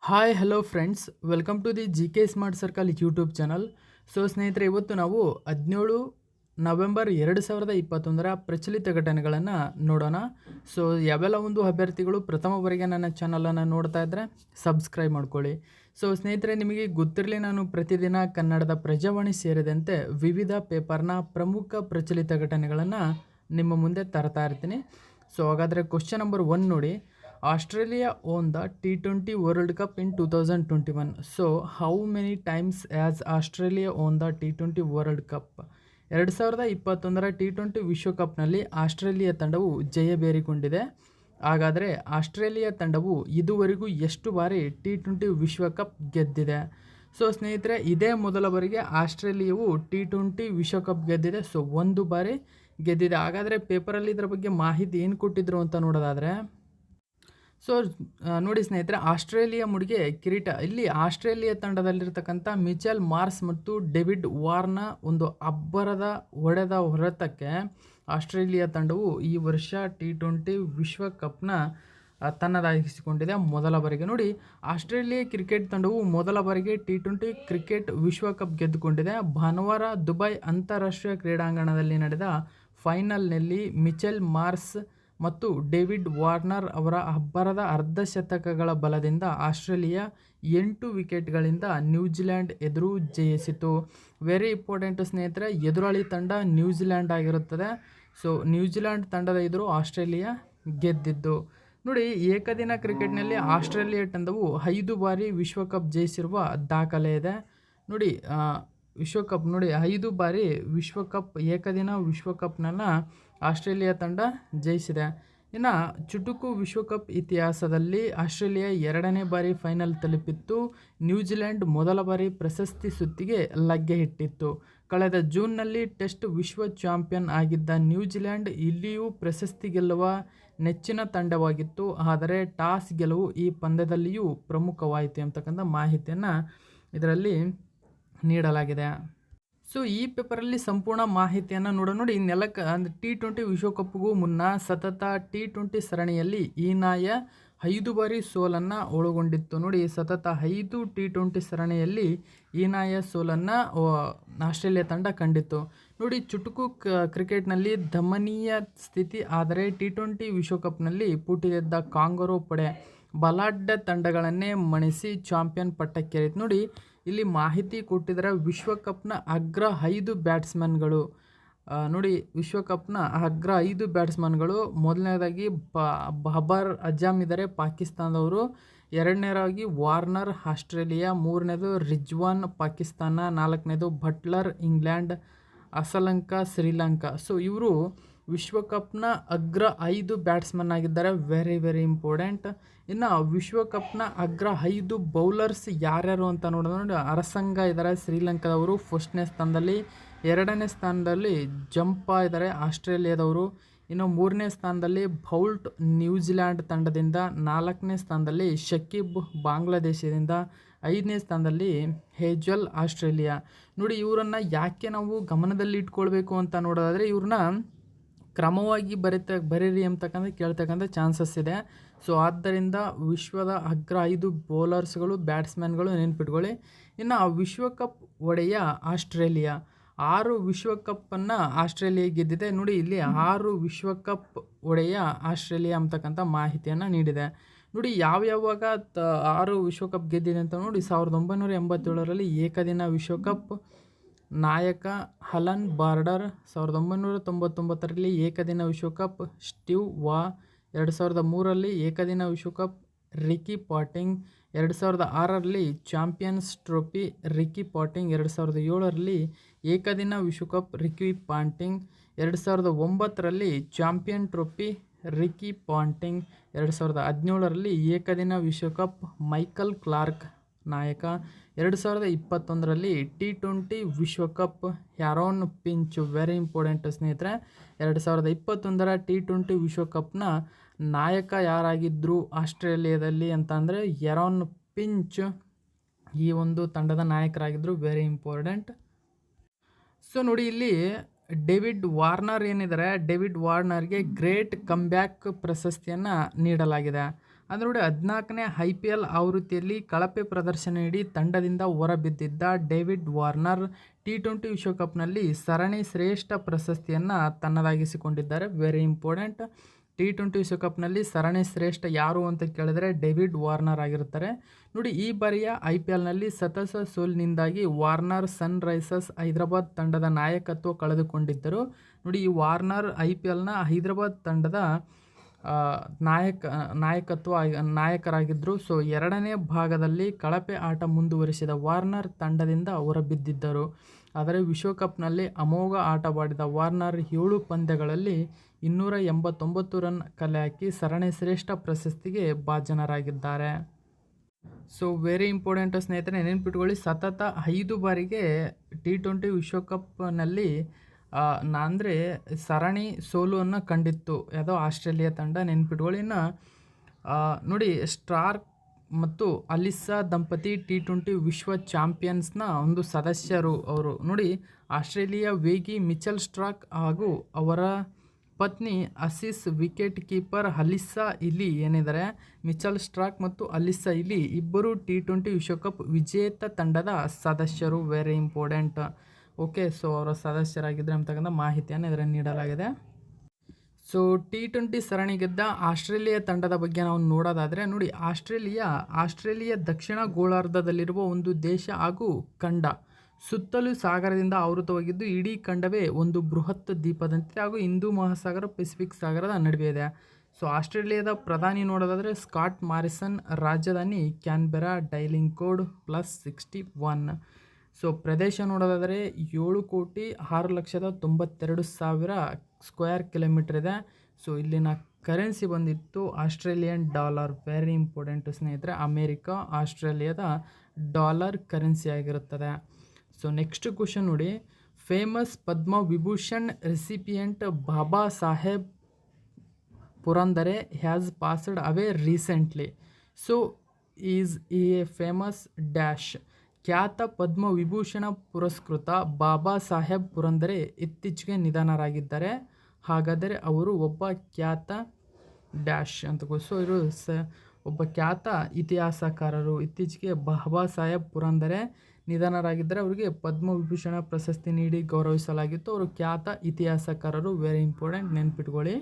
Hi hello friends, welcome to the G K smart circle YouTube channel. So ಸ್ನೇಹಿತರೆ, ಇವತ್ತು ನಾವು 17 November 2021 ಪ್ರಚಲಿತ ಘಟನೆಗಳನ್ನು ನೋಡೋಣ. ಸೊ ಯಾವೆಲ್ಲ ಒಂದು ಅಭ್ಯರ್ಥಿಗಳು ಪ್ರಥಮ ಬಾರಿಗೆ ನನ್ನ ಚಾನಲನ್ನು ನೋಡ್ತಾ ಇದ್ದರೆ ಸಬ್ಸ್ಕ್ರೈಬ್ ಮಾಡ್ಕೊಳ್ಳಿ. ಸೊ ಸ್ನೇಹಿತರೆ, ನಿಮಗೆ ಗೊತ್ತಿರಲಿ, ನಾನು ಪ್ರತಿದಿನ ಕನ್ನಡದ ಪ್ರಜಾವಾಣಿ ಸೇರಿದಂತೆ ವಿವಿಧ ಪೇಪರ್ನ ಪ್ರಮುಖ ಪ್ರಚಲಿತ ಘಟನೆಗಳನ್ನು ನಿಮ್ಮ ಮುಂದೆ ತರ್ತಾ ಇರ್ತೀನಿ. ಸೊ ಹಾಗಾದರೆ ಕ್ವಶ್ಚನ್ ನಂಬರ್ 1 ನೋಡಿ. Australia won the T20 World Cup in 2021. So, how many times has Australia won the T20 World Cup? 2021 T20 ವಿಶ್ವಕಪ್ನಲ್ಲಿ ಆಸ್ಟ್ರೇಲಿಯಾ ತಂಡವು ಜಯಬೇರಿಕೊಂಡಿದೆ. ಹಾಗಾದರೆ ಆಸ್ಟ್ರೇಲಿಯಾ ತಂಡವು ಇದುವರೆಗೂ ಎಷ್ಟು ಬಾರಿ T20 ವಿಶ್ವಕಪ್ ಗೆದ್ದಿದೆ? ಸೊ ಸ್ನೇಹಿತರೆ, ಇದೇ ಮೊದಲ ಬಾರಿಗೆ ಆಸ್ಟ್ರೇಲಿಯಾವು T20 ವಿಶ್ವಕಪ್ ಗೆದ್ದಿದೆ. ಸೊ 1 ಬಾರಿ ಗೆದ್ದಿದೆ. ಹಾಗಾದರೆ ಪೇಪರಲ್ಲಿ ಇದರ ಬಗ್ಗೆ ಮಾಹಿತಿ ಏನು ಕೊಟ್ಟಿದ್ರು ಅಂತ ನೋಡೋದಾದರೆ, ಸೊ ನೋಡಿ ಸ್ನೇಹಿತರೆ, ಆಸ್ಟ್ರೇಲಿಯಾ ಮುಡಿಗೆ ಕಿರೀಟ. ಇಲ್ಲಿ ಆಸ್ಟ್ರೇಲಿಯಾ ತಂಡದಲ್ಲಿರ್ತಕ್ಕಂಥ ಮಿಚೆಲ್ ಮಾರ್ಸ್ ಮತ್ತು ಡೇವಿಡ್ ವಾರ್ನ ಒಂದು ಅಬ್ಬರದ ಹೊಡೆದ ಹೊರತಕ್ಕೆ ಆಸ್ಟ್ರೇಲಿಯಾ ತಂಡವು ಈ ವರ್ಷ T20 ವಿಶ್ವಕಪ್ನ ತನ್ನದಾಗಿಸಿಕೊಂಡಿದೆ ಮೊದಲ ಬಾರಿಗೆ. ನೋಡಿ, ಆಸ್ಟ್ರೇಲಿಯಾ ಕ್ರಿಕೆಟ್ ತಂಡವು ಮೊದಲ ಬಾರಿಗೆ T20 ಕ್ರಿಕೆಟ್ ವಿಶ್ವಕಪ್ ಗೆದ್ದುಕೊಂಡಿದೆ. ಭಾನುವಾರ ದುಬೈ ಅಂತಾರಾಷ್ಟ್ರೀಯ ಕ್ರೀಡಾಂಗಣದಲ್ಲಿ ನಡೆದ ಫೈನಲ್ನಲ್ಲಿ ಮಿಚೆಲ್ ಮಾರ್ಸ್ ಮತ್ತು ಡೇವಿಡ್ ವಾರ್ನರ್ ಅವರ ಅಬ್ಬರದ ಅರ್ಧಶತಕಗಳ ಬಲದಿಂದ ಆಸ್ಟ್ರೇಲಿಯಾ 8 ವಿಕೆಟ್ಗಳಿಂದ ನ್ಯೂಜಿಲ್ಯಾಂಡ್ ಎದುರು ಜಯಿಸಿತು. ವೆರಿ ಇಂಪಾರ್ಟೆಂಟ್ ಸ್ನೇಹಿತರೆ, ಎದುರಾಳಿ ತಂಡ ನ್ಯೂಜಿಲ್ಯಾಂಡ್ ಆಗಿರುತ್ತದೆ. ಸೊ ನ್ಯೂಜಿಲ್ಯಾಂಡ್ ತಂಡದ ಎದುರು ಆಸ್ಟ್ರೇಲಿಯಾ ಗೆದ್ದಿದ್ದು. ನೋಡಿ, ಏಕದಿನ ಕ್ರಿಕೆಟ್ನಲ್ಲಿ ಆಸ್ಟ್ರೇಲಿಯಾ ತಂಡವು 5 ಬಾರಿ ವಿಶ್ವಕಪ್ ಜಯಿಸಿರುವ ದಾಖಲೆ ಇದೆ. ನೋಡಿ, ವಿಶ್ವಕಪ್ ನೋಡಿ 5 ಬಾರಿ ವಿಶ್ವಕಪ್ ಏಕದಿನ ವಿಶ್ವಕಪ್ನನ್ನು ಆಸ್ಟ್ರೇಲಿಯಾ ತಂಡ ಜಯಿಸಿದೆ. ಇನ್ನು ಚುಟುಕು ವಿಶ್ವಕಪ್ ಇತಿಹಾಸದಲ್ಲಿ ಆಸ್ಟ್ರೇಲಿಯಾ 2ನೇ ಬಾರಿ ಫೈನಲ್ ತಲುಪಿತ್ತು. ನ್ಯೂಜಿಲೆಂಡ್ ಮೊದಲ ಬಾರಿ ಪ್ರಶಸ್ತಿ ಸುತ್ತಿಗೆ ಲಗ್ಗೆ ಇಟ್ಟಿತ್ತು. ಕಳೆದ ಜೂನ್ನಲ್ಲಿ ಟೆಸ್ಟ್ ವಿಶ್ವ ಚಾಂಪಿಯನ್ ಆಗಿದ್ದ ನ್ಯೂಜಿಲೆಂಡ್ ಇಲ್ಲಿಯೂ ಪ್ರಶಸ್ತಿ ಗೆಲ್ಲುವ ನೆಚ್ಚಿನ ತಂಡವಾಗಿತ್ತು. ಆದರೆ ಟಾಸ್ ಗೆಲುವು ಈ ಪಂದ್ಯದಲ್ಲಿಯೂ ಪ್ರಮುಖವಾಯಿತು ಎಂಬತಕ್ಕಂಥ ಮಾಹಿತಿಯನ್ನು ಇದರಲ್ಲಿ ನೀಡಲಾಗಿದೆ. ಸೊ ಈ ಪೇಪರಲ್ಲಿ ಸಂಪೂರ್ಣ ಮಾಹಿತಿಯನ್ನು ನೋಡಿ, ನೆಲಕ್ಕೆ ಅಂದರೆ T20 ವಿಶ್ವಕಪ್ಗೂ ಮುನ್ನ ಸತತ T20 ಸರಣಿಯಲ್ಲಿ ಹೀನಾಯ 5 ಬಾರಿ ಸೋಲನ್ನು ಒಳಗೊಂಡಿತ್ತು. ನೋಡಿ, ಸತತ 5 T20 ಸರಣಿಯಲ್ಲಿ ಹೀನಾಯ ಸೋಲನ್ನು ಆಸ್ಟ್ರೇಲಿಯಾ ತಂಡ ಕಂಡಿತ್ತು. ನೋಡಿ, ಚುಟುಕು ಕ್ರಿಕೆಟ್ನಲ್ಲಿ ದಮನೀಯ ಸ್ಥಿತಿ. ಆದರೆ T20 ವಿಶ್ವಕಪ್ನಲ್ಲಿ ಪುಟಿದೆದ್ದ ಕಾಂಗರೋ ಪಡೆ ಬಲಾಢ್ಯ ತಂಡಗಳನ್ನೇ ಮಣಿಸಿ ಚಾಂಪಿಯನ್ ಪಟ್ಟಕ್ಕೇರಿತು. ನೋಡಿ, ಇಲ್ಲಿ ಮಾಹಿತಿ ಕೊಟ್ಟಿದ್ದಾರೆ. ವಿಶ್ವಕಪ್ನ ಅಗ್ರ 5 ಬ್ಯಾಟ್ಸ್ಮನ್ಗಳು. ನೋಡಿ, ವಿಶ್ವಕಪ್ನ ಅಗ್ರ 5 ಬ್ಯಾಟ್ಸ್ಮನ್ಗಳು. ಮೊದಲನೇದಾಗಿ ಬಾಬರ್ ಅಜಮ್ ಇದ್ದಾರೆ, ಪಾಕಿಸ್ತಾನದವರು. ಎರಡನೇದಾಗಿ ವಾರ್ನರ್, ಆಸ್ಟ್ರೇಲಿಯಾ. ಮೂರನೇದು ರಿಜ್ವಾನ್, ಪಾಕಿಸ್ತಾನ. ನಾಲ್ಕನೇದು ಬಟ್ಲರ್, ಇಂಗ್ಲೆಂಡ್. ಅಸಲಂಕಾ, ಶ್ರೀಲಂಕಾ. ಸೊ ಇವರು ವಿಶ್ವಕಪ್ನ ಅಗ್ರ 5 ಬ್ಯಾಟ್ಸ್ಮನ್ ಆಗಿದ್ದಾರೆ. Very very important. ಇನ್ನು ವಿಶ್ವಕಪ್ನ ಅಗ್ರ 5 ಬೌಲರ್ಸ್ ಯಾರ್ಯಾರು ಅಂತ ನೋಡಿದ್ರೆ, ಅರಸಂಗ ಇದ್ದಾರೆ ಶ್ರೀಲಂಕಾದವರು 1ನೇ ಸ್ಥಾನದಲ್ಲಿ. 2ನೇ ಸ್ಥಾನದಲ್ಲಿ ಜಂಪಾ ಇದ್ದಾರೆ ಆಸ್ಟ್ರೇಲಿಯಾದವರು. ಇನ್ನು 3ನೇ ಸ್ಥಾನದಲ್ಲಿ ಬೌಲ್ಟ್ ನ್ಯೂಜಿಲ್ಯಾಂಡ್ ತಂಡದಿಂದ. 4ನೇ ಸ್ಥಾನದಲ್ಲಿ ಶಕೀಬ್ ಬಾಂಗ್ಲಾದೇಶದಿಂದ. 5ನೇ ಸ್ಥಾನದಲ್ಲಿ ಹೇಜಲ್ ಆಸ್ಟ್ರೇಲಿಯಾ. ನೋಡಿ, ಇವರನ್ನು ಯಾಕೆ ನಾವು ಗಮನದಲ್ಲಿ ಇಟ್ಕೊಳ್ಬೇಕು ಅಂತ ನೋಡೋದಾದರೆ, ಇವ್ರನ್ನ ಕ್ರಮವಾಗಿ ಬರೀರಿ ಅಂತಕ್ಕಂಥ ಕೇಳ್ತಕ್ಕಂಥ ಚಾನ್ಸಸ್ ಇದೆ. ಸೊ ಆದ್ದರಿಂದ ವಿಶ್ವದ ಅಗ್ರ 5 ಬೌಲರ್ಸ್ಗಳು, ಬ್ಯಾಟ್ಸ್ಮನ್ಗಳು ನೆನ್ಪಿಟ್ಕೊಳ್ಳಿ. ಇನ್ನು ವಿಶ್ವಕಪ್ ಒಡೆಯ ಆಸ್ಟ್ರೇಲಿಯಾ. 6 ವಿಶ್ವಕಪ್ಪನ್ನು ಆಸ್ಟ್ರೇಲಿಯಾ ಗೆದ್ದಿದೆ. ನೋಡಿ, ಇಲ್ಲಿ 6 ವಿಶ್ವಕಪ್ ಒಡೆಯ ಆಸ್ಟ್ರೇಲಿಯಾ ಅಂತಕ್ಕಂಥ ಮಾಹಿತಿಯನ್ನು ನೀಡಿದೆ. ನೋಡಿ, ಯಾವಾಗ 6 ವಿಶ್ವಕಪ್ ಗೆದ್ದಿದೆ ಅಂತ ನೋಡಿ. 1987ರಲ್ಲಿ ಏಕದಿನ ವಿಶ್ವಕಪ್ ನಾಯಕ ಅಲನ್ ಬಾರ್ಡರ್. 1999ರಲ್ಲಿ ಏಕದಿನ ವಿಶ್ವಕಪ್ ಸ್ಟೀವ್ ವಾ. 2003ರಲ್ಲಿ ಏಕದಿನ ವಿಶ್ವಕಪ್ ರಿಕಿ ಪಾಂಟಿಂಗ್. 2006ರಲ್ಲಿ ಚಾಂಪಿಯನ್ಸ್ ಟ್ರೋಫಿ ರಿಕಿ ಪಾಂಟಿಂಗ್. 2007ರಲ್ಲಿ ಏಕದಿನ ವಿಶ್ವಕಪ್ ರಿಕಿ ಪಾಂಟಿಂಗ್. 2009ರಲ್ಲಿ ಚಾಂಪಿಯನ್ ಟ್ರೋಫಿ ರಿಕಿ ಪಾಂಟಿಂಗ್. 2017ರಲ್ಲಿ ಏಕದಿನ ವಿಶ್ವಕಪ್ ಮೈಕಲ್ ಕ್ಲಾರ್ಕ್ ನಾಯಕ. 2021ರಲ್ಲಿ T20 ವಿಶ್ವಕಪ್ ಆ್ಯರೋನ್ ಫಿಂಚ್. ವೆರಿ ಇಂಪಾರ್ಟೆಂಟ್ ಸ್ನೇಹಿತರೆ. 2021ರ T20 ವಿಶ್ವಕಪ್ನ ನಾಯಕ ಯಾರಾಗಿದ್ದರು ಆಸ್ಟ್ರೇಲಿಯಾದಲ್ಲಿ ಅಂತ ಅಂದರೆ ಆ್ಯರೋನ್ ಫಿಂಚ್ ಈ ಒಂದು ತಂಡದ ನಾಯಕರಾಗಿದ್ದರು. Very important. ಸೊ ನೋಡಿ, ಇಲ್ಲಿ ಡೇವಿಡ್ ವಾರ್ನರ್ ಏನಿದ್ದಾರೆ, ಡೇವಿಡ್ ವಾರ್ನರ್ಗೆ ಗ್ರೇಟ್ ಕಮ್ಬ್ಯಾಕ್ ಪ್ರಶಸ್ತಿಯನ್ನು ನೀಡಲಾಗಿದೆ. ಅಂದರೆ ನೋಡಿ 14ನೇ IPL ಆವೃತ್ತಿಯಲ್ಲಿ ಕಳಪೆ ಪ್ರದರ್ಶನ ನೀಡಿ ತಂಡದಿಂದ ಹೊರಬಿದ್ದಿದ್ದ ಡೇವಿಡ್ ವಾರ್ನರ್ T20 ವಿಶ್ವಕಪ್ನಲ್ಲಿ ಸರಣಿ ಶ್ರೇಷ್ಠ ಪ್ರಶಸ್ತಿಯನ್ನು ತನ್ನದಾಗಿಸಿಕೊಂಡಿದ್ದಾರೆ. Very important. T20 ವಿಶ್ವಕಪ್ನಲ್ಲಿ ಸರಣಿ ಶ್ರೇಷ್ಠ ಯಾರು ಅಂತ ಕೇಳಿದರೆ ಡೇವಿಡ್ ವಾರ್ನರ್ ಆಗಿರ್ತಾರೆ. ನೋಡಿ, ಈ ಬಾರಿಯ IPLನಲ್ಲಿ ಸತತ ಸೋಲಿನಿಂದಾಗಿ ವಾರ್ನರ್ ಸನ್ರೈಸರ್ಸ್ ಹೈದರಾಬಾದ್ ತಂಡದ ನಾಯಕತ್ವ ಕಳೆದುಕೊಂಡಿದ್ದರು. ನೋಡಿ, ಈ ವಾರ್ನರ್ IPLನ ಹೈದರಾಬಾದ್ ತಂಡದ ನಾಯಕರಾಗಿದ್ದರು. ಸೊ 2ನೇ ಭಾಗದಲ್ಲಿ ಕಳಪೆ ಆಟ ಮುಂದುವರಿಸಿದ ವಾರ್ನರ್ ತಂಡದಿಂದ ಹೊರಬಿದ್ದಿದ್ದರು. ಆದರೆ ವಿಶ್ವಕಪ್ನಲ್ಲಿ ಅಮೋಘ ಆಟವಾಡಿದ ವಾರ್ನರ್ 7 ಪಂದ್ಯಗಳಲ್ಲಿ 289 ರನ್ ಕಲೆ ಹಾಕಿ ಸರಣಿ ಶ್ರೇಷ್ಠ ಪ್ರಶಸ್ತಿಗೆ ಭಾಜನರಾಗಿದ್ದಾರೆ. ಸೊ ವೆರಿ ಇಂಪಾರ್ಟೆಂಟ್ ಸ್ನೇಹಿತರೆ, ನೆನಪಿಟ್ಕೊಳ್ಳಿ, ಸತತ 5 ಬಾರಿಗೆ T20 ವಿಶ್ವಕಪ್ನಲ್ಲಿ ಅಂದರೆ ಸರಣಿ ಸೋಲನ್ನು ಕಂಡಿತ್ತು. ಯಾವುದೋ ಆಸ್ಟ್ರೇಲಿಯಾ ತಂಡ, ನೆನಪಿಟ್ಕೊಳ್ಳಿ. ಇನ್ನು ನೋಡಿ, ಸ್ಟಾರ್ಕ್ ಮತ್ತು ಅಲಿಸ್ಸಾ ದಂಪತಿ T20 ವಿಶ್ವ ಚಾಂಪಿಯನ್ಸ್ನ ಒಂದು ಸದಸ್ಯರು ಅವರು. ನೋಡಿ, ಆಸ್ಟ್ರೇಲಿಯಾ ವೇಗಿ ಮಿಚೆಲ್ ಸ್ಟಾರ್ಕ್ ಹಾಗೂ ಅವರ ಪತ್ನಿ ಆಸೀಸ್ ವಿಕೆಟ್ ಕೀಪರ್ ಅಲಿಸ್ಸಾ ಇಲಿ ಏನಿದ್ದಾರೆ, ಮಿಚೆಲ್ ಸ್ಟಾರ್ಕ್ ಮತ್ತು ಅಲಿಸ್ಸಾ ಇಲಿ ಇಬ್ಬರು T20 ವಿಶ್ವಕಪ್ ವಿಜೇತ ತಂಡದ ಸದಸ್ಯರು. Very important. ಓಕೆ, ಸೊ ಅವರ ಸದಸ್ಯರಾಗಿದ್ದರೆ ಅಂತಕ್ಕಂಥ ಮಾಹಿತಿಯನ್ನು ಇದರಲ್ಲಿ ನೀಡಲಾಗಿದೆ. ಸೊ T20 ಸರಣಿ ಗೆದ್ದ ಆಸ್ಟ್ರೇಲಿಯಾ ತಂಡದ ಬಗ್ಗೆ ನಾವು ನೋಡೋದಾದರೆ, ನೋಡಿ, ಆಸ್ಟ್ರೇಲಿಯಾ ದಕ್ಷಿಣ ಗೋಳಾರ್ಧದಲ್ಲಿರುವ ಒಂದು ದೇಶ ಹಾಗೂ ಖಂಡ. ಸುತ್ತಲೂ ಸಾಗರದಿಂದ ಆವೃತವಾಗಿದ್ದು ಇಡೀ ಖಂಡವೇ ಒಂದು ಬೃಹತ್ ದ್ವೀಪದಂತೆ ಹಾಗೂ ಹಿಂದೂ ಮಹಾಸಾಗರ ಪೆಸಿಫಿಕ್ ಸಾಗರದ ನಡುವೆ ಇದೆ. ಸೊ ಆಸ್ಟ್ರೇಲಿಯಾದ ಪ್ರಧಾನಿ ನೋಡೋದಾದರೆ ಸ್ಕಾಟ್ ಮಾರಿಸನ್, ರಾಜಧಾನಿ ಕ್ಯಾನ್ಬೆರಾ, ಡೈಲಿಂಗ್ ಕೋಡ್ +61. ಸೊ ಪ್ರದೇಶ ನೋಡೋದಾದರೆ 7,06,92,000 ಸ್ಕ್ವೇರ್ ಕಿಲೋಮೀಟರ್ ಇದೆ. ಸೊ ಇಲ್ಲಿನ ಕರೆನ್ಸಿ ಬಂದಿತ್ತು ಆಸ್ಟ್ರೇಲಿಯನ್ ಡಾಲರ್. ವೆರಿ ಇಂಪಾರ್ಟೆಂಟ್ ಸ್ನೇಹಿತರೆ, ಅಮೇರಿಕಾ ಆಸ್ಟ್ರೇಲಿಯಾದ ಡಾಲರ್ ಕರೆನ್ಸಿ ಆಗಿರುತ್ತದೆ. ಸೊ ನೆಕ್ಸ್ಟ್ ಕ್ವಶನ್ ನೋಡಿ, famous Padma Vibhushan recipient Baba Saheb Purandare has passed away recently. So is a famous dash. ಖ್ಯಾತ ಪದ್ಮ ವಿಭೂಷಣ ಪುರಸ್ಕೃತ ಬಾಬಾ ಸಾಹೇಬ್ ಪುರಂದರೆ ಇತ್ತೀಚೆಗೆ ನಿಧನರಾಗಿದ್ದಾರೆ. ಹಾಗಾದರೆ ಅವರು ಒಬ್ಬ ಖ್ಯಾತ ಡ್ಯಾಶ್ ಅಂತ. ಸೊ ಇವರು ಒಬ್ಬ ಖ್ಯಾತ ಇತಿಹಾಸಕಾರರು. ಇತ್ತೀಚೆಗೆ ಬಾಬಾ ಸಾಹೇಬ್ ಪುರಂದರೆ ನಿಧನರಾಗಿದ್ದರೆ ಅವರಿಗೆ ಪದ್ಮವಿಭೂಷಣ ಪ್ರಶಸ್ತಿ ನೀಡಿ ಗೌರವಿಸಲಾಗಿತ್ತು. ಅವರು ಖ್ಯಾತ ಇತಿಹಾಸಕಾರರು. ವೆರಿ ಇಂಪಾರ್ಟೆಂಟ್, ನೆನ್ಪಿಟ್ಕೊಳ್ಳಿ.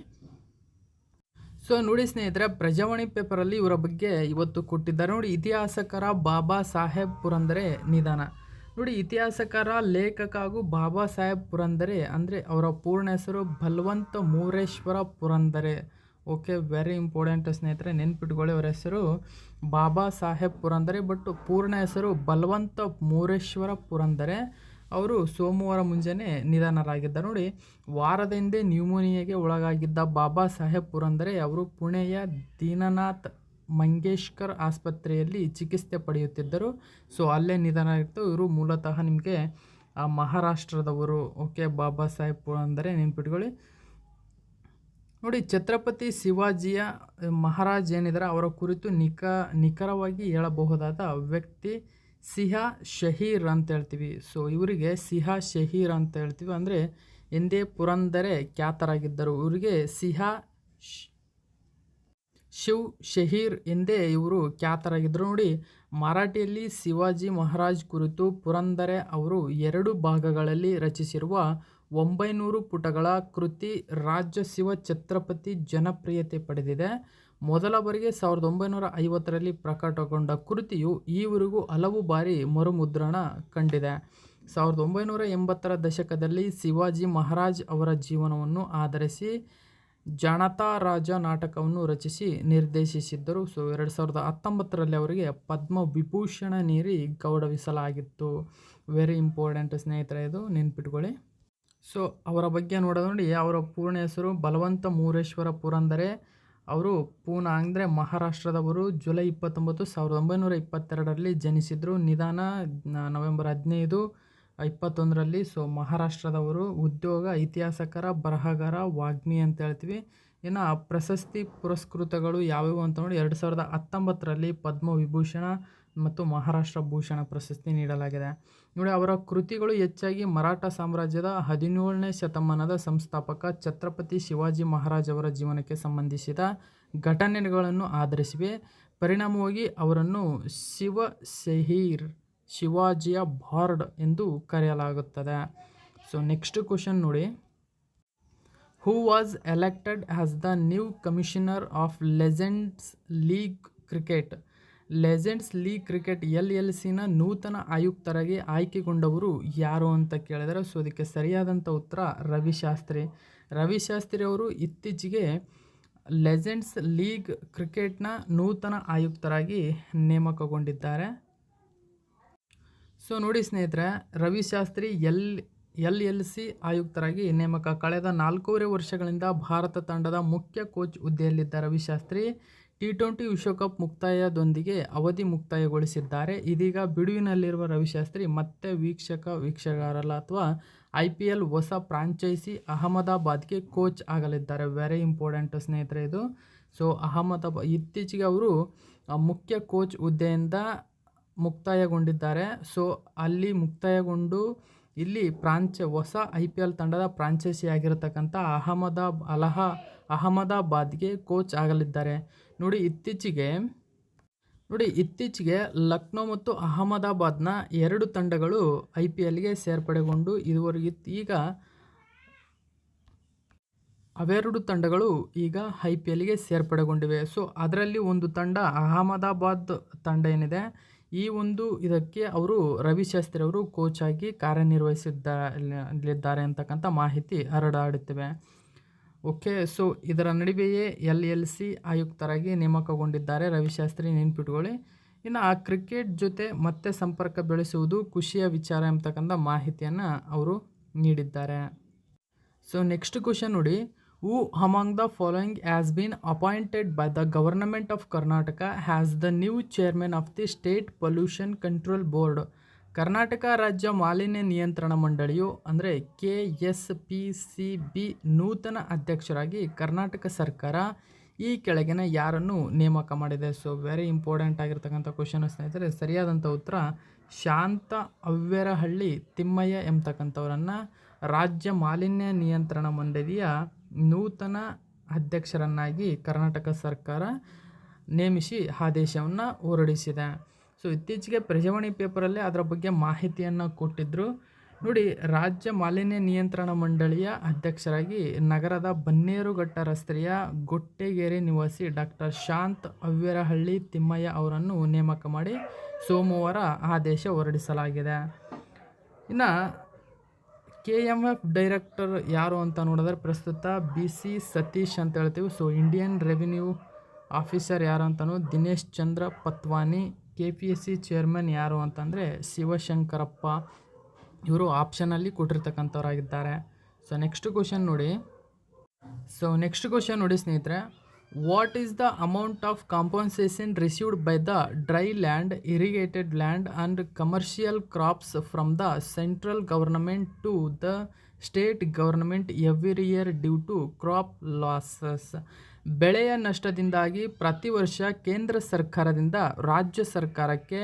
ಸೊ ನೋಡಿ ಸ್ನೇಹಿತರೆ, ಪ್ರಜಾವಾಣಿ ಪೇಪರಲ್ಲಿ ಇವರ ಬಗ್ಗೆ ಇವತ್ತು ಕೊಟ್ಟಿದ್ದಾರೆ. ನೋಡಿ, ಇತಿಹಾಸಕಾರ ಬಾಬಾ ಸಾಹೇಬ್ ಪುರಂದರೆ ನಿಧನ. ನೋಡಿ, ಇತಿಹಾಸಕಾರ, ಲೇಖಕ ಹಾಗೂ ಬಾಬಾ ಸಾಹೇಬ್ ಪುರಂದರೆ ಅಂದರೆ ಅವರ ಪೂರ್ಣ ಹೆಸರು ಬಲ್ವಂತ ಮೂರೇಶ್ವರ ಪುರಂದರೆ. ಓಕೆ, ವೆರಿ ಇಂಪಾರ್ಟೆಂಟ್ ಸ್ನೇಹಿತರೆ, ನೆನ್ಪಿಟ್ಕೊಳ್ಳಿ. ಅವರ ಹೆಸರು ಬಾಬಾ ಸಾಹೇಬ್ ಪುರಂದರೆ, ಬಟ್ ಪೂರ್ಣ ಹೆಸರು ಬಲ್ವಂತ ಮೂರೇಶ್ವರ ಪುರಂದರೆ. ಅವರು ಸೋಮವಾರ ಮುಂಜಾನೆ ನಿಧನರಾಗಿದ್ದಾರೆ. ನೋಡಿ, ವಾರದ ಹಿಂದೆ ನ್ಯೂಮೋನಿಯಾಗೆ ಒಳಗಾಗಿದ್ದ ಬಾಬಾ ಸಾಹೇಬ್ ಪುರಂದರೆ ಅವರು ಪುಣೆಯ ದೀನನಾಥ್ ಮಂಗೇಶ್ಕರ್ ಆಸ್ಪತ್ರೆಯಲ್ಲಿ ಚಿಕಿತ್ಸೆ ಪಡೆಯುತ್ತಿದ್ದರು. ಸೊ ಅಲ್ಲೇ ನಿಧನ ಆಗಿತ್ತು. ಇವರು ಮೂಲತಃ ನಿಮಗೆ ಮಹಾರಾಷ್ಟ್ರದವರು. ಓಕೆ, ಬಾಬಾ ಸಾಹೇಬ್ ಪುರಂದರೆ ನೆನ್ಪಿಟ್ಕೊಳ್ಳಿ. ನೋಡಿ, ಛತ್ರಪತಿ ಶಿವಾಜಿಯ ಮಹಾರಾಜ್ ಏನಿದ್ದಾರೆ ಅವರ ಕುರಿತು ನಿಖರವಾಗಿ ಹೇಳಬಹುದಾದ ವ್ಯಕ್ತಿ ಸಿಂಹ ಶಹೀರ್ ಅಂತ ಹೇಳ್ತೀವಿ. ಸೊ ಇವರಿಗೆ ಸಿಂಹ ಶಹೀರ್ ಅಂತ ಹೇಳ್ತೀವಿ. ಅಂದರೆ ಎಂದೇ ಪುರಂದರೆ ಖ್ಯಾತರಾಗಿದ್ದರು. ಇವರಿಗೆ ಶಿವ್ ಶಹೀರ್ ಎಂದೇ ಇವರು ಖ್ಯಾತರಾಗಿದ್ದರು. ನೋಡಿ, ಮರಾಠಿಯಲ್ಲಿ ಶಿವಾಜಿ ಮಹಾರಾಜ್ ಕುರಿತು ಪುರಂದರೆ ಅವರು 2 ಭಾಗಗಳಲ್ಲಿ ರಚಿಸಿರುವ 900 ಪುಟಗಳ ಕೃತಿ ರಾಜ ಶಿವ ಛತ್ರಪತಿ ಜನಪ್ರಿಯತೆ ಪಡೆದಿದೆ. ಮೊದಲ ಬಾರಿಗೆ 1950ರಲ್ಲಿ ಪ್ರಕಟಗೊಂಡ ಕೃತಿಯು ಈವರೆಗೂ ಹಲವು ಬಾರಿ ಮರುಮುದ್ರಣ ಕಂಡಿದೆ. 1980ರ ದಶಕದಲ್ಲಿ ಶಿವಾಜಿ ಮಹಾರಾಜ್ ಅವರ ಜೀವನವನ್ನು ಆಧರಿಸಿ ಜನತಾ ರಾಜ ನಾಟಕವನ್ನು ರಚಿಸಿ ನಿರ್ದೇಶಿಸಿದ್ದರು. ಸೊ 2019ರಲ್ಲಿ ಅವರಿಗೆ ಪದ್ಮ ವಿಭೂಷಣ ನೀಡಿ ಗೌರವಿಸಲಾಗಿತ್ತು. ವೆರಿ ಇಂಪಾರ್ಟೆಂಟ್ ಸ್ನೇಹಿತರೆ, ಇದು ನೆನ್ಪಿಟ್ಕೊಳ್ಳಿ. ಸೊ ಅವರ ಬಗ್ಗೆ ನೋಡೋದು ನೋಡಿ, ಅವರ ಪೂರ್ಣ ಹೆಸರು ಬಲವಂತ ಮೂರೇಶ್ವರ ಪುರಂದರೆ. ಅವರು ಪೂನಾ ಅಂದರೆ ಮಹಾರಾಷ್ಟ್ರದವರು. ಜುಲೈ 29, 1922ರಲ್ಲಿ ಜನಿಸಿದರು. ನಿಧನ ನವೆಂಬರ್ 15, 21ರಲ್ಲಿ. ಸೊ ಮಹಾರಾಷ್ಟ್ರದವರು. ಉದ್ಯೋಗ ಇತಿಹಾಸಕಾರ, ಬರಹಗಾರ, ವಾಗ್ಮಿ ಅಂತ ಹೇಳ್ತೀವಿ. ಇನ್ನು ಪ್ರಶಸ್ತಿ ಪುರಸ್ಕೃತಗಳು ಯಾವ್ಯಾವು ಅಂತ ನೋಡಿ, 2019ರಲ್ಲಿ ಪದ್ಮವಿಭೂಷಣ ಮತ್ತು ಮಹಾರಾಷ್ಟ್ರ ಭೂಷಣ ಪ್ರಶಸ್ತಿ ನೀಡಲಾಗಿದೆ. ನೋಡಿ, ಅವರ ಕೃತಿಗಳು ಹೆಚ್ಚಾಗಿ ಮರಾಠ ಸಾಮ್ರಾಜ್ಯದ 17ನೇ ಶತಮಾನದ ಸಂಸ್ಥಾಪಕ ಛತ್ರಪತಿ ಶಿವಾಜಿ ಮಹಾರಾಜ್ ಅವರ ಜೀವನಕ್ಕೆ ಸಂಬಂಧಿಸಿದ ಘಟನೆಗಳನ್ನು ಆಧರಿಸಿವೆ. ಪರಿಣಾಮವಾಗಿ ಅವರನ್ನು ಶಿವಾಜಿಯ ಬಾರ್ಡ್ ಎಂದು ಕರೆಯಲಾಗುತ್ತದೆ. ಸೊ ನೆಕ್ಸ್ಟ್ ಕ್ವಶನ್ ನೋಡಿ, who was elected as the new commissioner of legends league cricket? Legends league cricket LLCನ ನೂತನ ಆಯುಕ್ತರಾಗಿ ಆಯ್ಕೆಗೊಂಡವರು ಯಾರು ಅಂತ ಕೇಳಿದರೆ, ಸೊ ಅದಕ್ಕೆ ಸರಿಯಾದಂಥ ಉತ್ತರ ರವಿಶಾಸ್ತ್ರಿ ಅವರು ಇತ್ತೀಚೆಗೆ ಲೆಜೆಂಡ್ಸ್ ಲೀಗ್ ಕ್ರಿಕೆಟ್ನ ನೂತನ ಆಯುಕ್ತರಾಗಿ ನೇಮಕಗೊಂಡಿದ್ದಾರೆ. ಸೊ ನೋಡಿ ಸ್ನೇಹಿತರೆ, ರವಿಶಾಸ್ತ್ರಿ LLC ಆಯುಕ್ತರಾಗಿ ನೇಮಕ. ಕಳೆದ 4.5 ವರ್ಷಗಳಿಂದ ಭಾರತ ತಂಡದ ಮುಖ್ಯ ಕೋಚ್ ಹುದ್ದೆಯಲ್ಲಿದ್ದ ರವಿಶಾಸ್ತ್ರಿ T20 ವಿಶ್ವಕಪ್ ಮುಕ್ತಾಯದೊಂದಿಗೆ ಅವಧಿ ಮುಕ್ತಾಯಗೊಳಿಸಿದ್ದಾರೆ. ಇದೀಗ ಬಿಡುವಿನಲ್ಲಿರುವ ರವಿಶಾಸ್ತ್ರಿ ಮತ್ತೆ ವೀಕ್ಷಕರಲ್ಲ ಅಥವಾ IPL ಹೊಸ ಫ್ರಾಂಚೈಸಿ ಅಹಮದಾಬಾದ್ಗೆ ಕೋಚ್ ಆಗಲಿದ್ದಾರೆ. ವೆರಿ ಇಂಪಾರ್ಟೆಂಟ್ ಸ್ನೇಹಿತರೆ ಇದು. ಸೊ ಇತ್ತೀಚೆಗೆ ಅವರು ಮುಖ್ಯ ಕೋಚ್ ಹುದ್ದೆಯಿಂದ ಮುಕ್ತಾಯಗೊಂಡಿದ್ದಾರೆ. ಸೊ ಅಲ್ಲಿ ಮುಕ್ತಾಯಗೊಂಡು ಇಲ್ಲಿ ಹೊಸ IPL ತಂಡದ ಫ್ರಾಂಚೈಸಿ ಆಗಿರತಕ್ಕಂಥ ಅಹಮದಾಬಾದ್ಗೆ ಕೋಚ್ ಆಗಲಿದ್ದಾರೆ. ನೋಡಿ ಇತ್ತೀಚೆಗೆ ಲಕ್ನೋ ಮತ್ತು ಅಹಮದಾಬಾದ್ನ 2 ತಂಡಗಳು IPLಗೆ ಸೇರ್ಪಡೆಗೊಂಡು ಈಗ ಅವೆರಡು ತಂಡಗಳು ಈಗ IPLಗೆ ಸೇರ್ಪಡೆಗೊಂಡಿವೆ. ಸೊ ಅದರಲ್ಲಿ ಒಂದು ತಂಡ ಅಹಮದಾಬಾದ್ ತಂಡ ಏನಿದೆ, ಈ ಇದಕ್ಕೆ ಅವರು ರವಿಶಾಸ್ತ್ರಿ ಅವರು ಕೋಚ್ ಆಗಿ ಕಾರ್ಯನಿರ್ವಹಿಸಿದ್ದಾರೆ ಅಂತಕ್ಕಂಥ ಮಾಹಿತಿ ಹರಡಾಡುತ್ತಿವೆ. ಓಕೆ, ಸೊ ಇದರ ನಡುವೆಯೇ LLC ಆಯುಕ್ತರಾಗಿ ನೇಮಕಗೊಂಡಿದ್ದಾರೆ ರವಿಶಾಸ್ತ್ರಿ, ನೆನ್ಪಿಟ್ಕೊಳ್ಳಿ. ಇನ್ನು ಆ ಕ್ರಿಕೆಟ್ ಜೊತೆ ಮತ್ತೆ ಸಂಪರ್ಕ ಬೆಳೆಸುವುದು ಖುಷಿಯ ವಿಚಾರ ಎಂಬತಕ್ಕಂಥ ಮಾಹಿತಿಯನ್ನು ಅವರು ನೀಡಿದ್ದಾರೆ. ಸೊ ನೆಕ್ಸ್ಟ್ ಕ್ವಶನ್ ನೋಡಿ, ಹೂ among the following has been appointed by the government of Karnataka has the new chairman of the state pollution control board? Karnataka ರಾಜ್ಯ ಮಾಲಿನ್ಯ ನಿಯಂತ್ರಣ ಮಂಡಳಿಯು ಅಂದರೆ KSPCB ನೂತನ ಅಧ್ಯಕ್ಷರಾಗಿ ಕರ್ನಾಟಕ ಸರ್ಕಾರ ಈ ಕೆಳಗಿನ ಯಾರನ್ನು ನೇಮಕ ಮಾಡಿದೆ? ಸೊ ವೆರಿ ಇಂಪಾರ್ಟೆಂಟ್ ಆಗಿರ್ತಕ್ಕಂಥ ಕ್ವಶನ್ ಸ್ನೇಹಿತರೆ. ಸರಿಯಾದಂಥ ಉತ್ತರ ಶಾಂತ ಅವ್ವೆರಹಳ್ಳಿ ತಿಮ್ಮಯ್ಯ ಎಂಬತಕ್ಕಂಥವರನ್ನು ರಾಜ್ಯ ಮಾಲಿನ್ಯ ನಿಯಂತ್ರಣ ಮಂಡಳಿಯ ನೂತನ ಅಧ್ಯಕ್ಷರನ್ನಾಗಿ ಕರ್ನಾಟಕ ಸರ್ಕಾರ ನೇಮಿಸಿ ಆದೇಶವನ್ನು ಹೊರಡಿಸಿದೆ. ಸೊ ಇತ್ತೀಚೆಗೆ ಪ್ರಜಾವಾಣಿ ಪೇಪರಲ್ಲಿ ಅದರ ಬಗ್ಗೆ ಮಾಹಿತಿಯನ್ನು ಕೊಟ್ಟಿದ್ದರು. ನೋಡಿ, ರಾಜ್ಯ ಮಾಲಿನ್ಯ ನಿಯಂತ್ರಣ ಮಂಡಳಿಯ ಅಧ್ಯಕ್ಷರಾಗಿ ನಗರದ ಬನ್ನೇರುಘಟ್ಟ ರಸ್ತೆಯ ಗೊಟ್ಟೆಗೆರೆ ನಿವಾಸಿ ಡಾಕ್ಟರ್ ಶಾಂತ್ ಅವ್ವೆರಹಳ್ಳಿ ತಿಮ್ಮಯ್ಯ ಅವರನ್ನು ನೇಮಕ ಮಾಡಿ ಸೋಮವಾರ ಆದೇಶ ಹೊರಡಿಸಲಾಗಿದೆ. ಇನ್ನು KMF ಡೈರೆಕ್ಟರ್ ಯಾರು ಅಂತ ನೋಡಿದ್ರೆ ಪ್ರಸ್ತುತ BC ಸತೀಶ್ ಅಂತ ಹೇಳ್ತೀವಿ. ಸೊ ಇಂಡಿಯನ್ ರೆವಿನ್ಯೂ ಆಫೀಸರ್ ಯಾರು ಅಂತಲೂ ದಿನೇಶ್ ಚಂದ್ರ ಪತ್ವಾನಿ. KPSC ಚೇರ್ಮನ್ ಯಾರು ಅಂತಂದರೆ ಶಿವಶಂಕರಪ್ಪ. ಇವರು ಆಪ್ಷನಲ್ಲಿ ಕೊಟ್ಟಿರ್ತಕ್ಕಂಥವರಾಗಿದ್ದಾರೆ. ಸೊ ನೆಕ್ಸ್ಟ್ ಕ್ವಶನ್ ನೋಡಿ ಸ್ನೇಹಿತರೆ, what is the amount of compensation received by the dry land, irrigated land and commercial crops from the central government to the state government every year due to crop losses? ಬೆಳೆಯ ನಷ್ಟದಿಂದಾಗಿ ಪ್ರತಿ ವರ್ಷ ಕೇಂದ್ರ ಸರ್ಕಾರದಿಂದ ರಾಜ್ಯ ಸರ್ಕಾರಕ್ಕೆ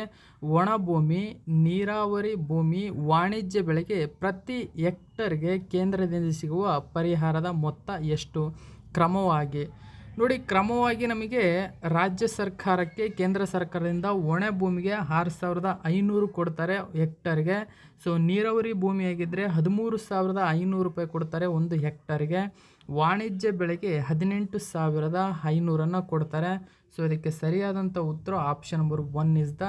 ಒಣಭೂಮಿ, ನೀರಾವರಿ ಭೂಮಿ, ವಾಣಿಜ್ಯ ಬೆಳೆಗೆ ಪ್ರತಿ ಹೆಕ್ಟರ್ಗೆ ಕೇಂದ್ರದಿಂದ ಸಿಗುವ ಪರಿಹಾರದ ಮೊತ್ತ ಎಷ್ಟು? ಕ್ರಮವಾಗಿ ನಮಗೆ ರಾಜ್ಯ ಸರ್ಕಾರಕ್ಕೆ ಕೇಂದ್ರ ಸರ್ಕಾರದಿಂದ ಒಣ ಭೂಮಿಗೆ 6,500 ಕೊಡ್ತಾರೆ ಹೆಕ್ಟರ್ಗೆ. ಸೊ ನೀರಾವರಿ ಭೂಮಿಯಾಗಿದ್ದರೆ 13,500 ರೂಪಾಯಿ ಕೊಡ್ತಾರೆ ಒಂದು ಹೆಕ್ಟರ್ಗೆ. ವಾಣಿಜ್ಯ ಬೆಳೆಗೆ 18,500 ಕೊಡ್ತಾರೆ. ಸೊ ಇದಕ್ಕೆ ಸರಿಯಾದಂಥ ಉತ್ತರ option number 1 is the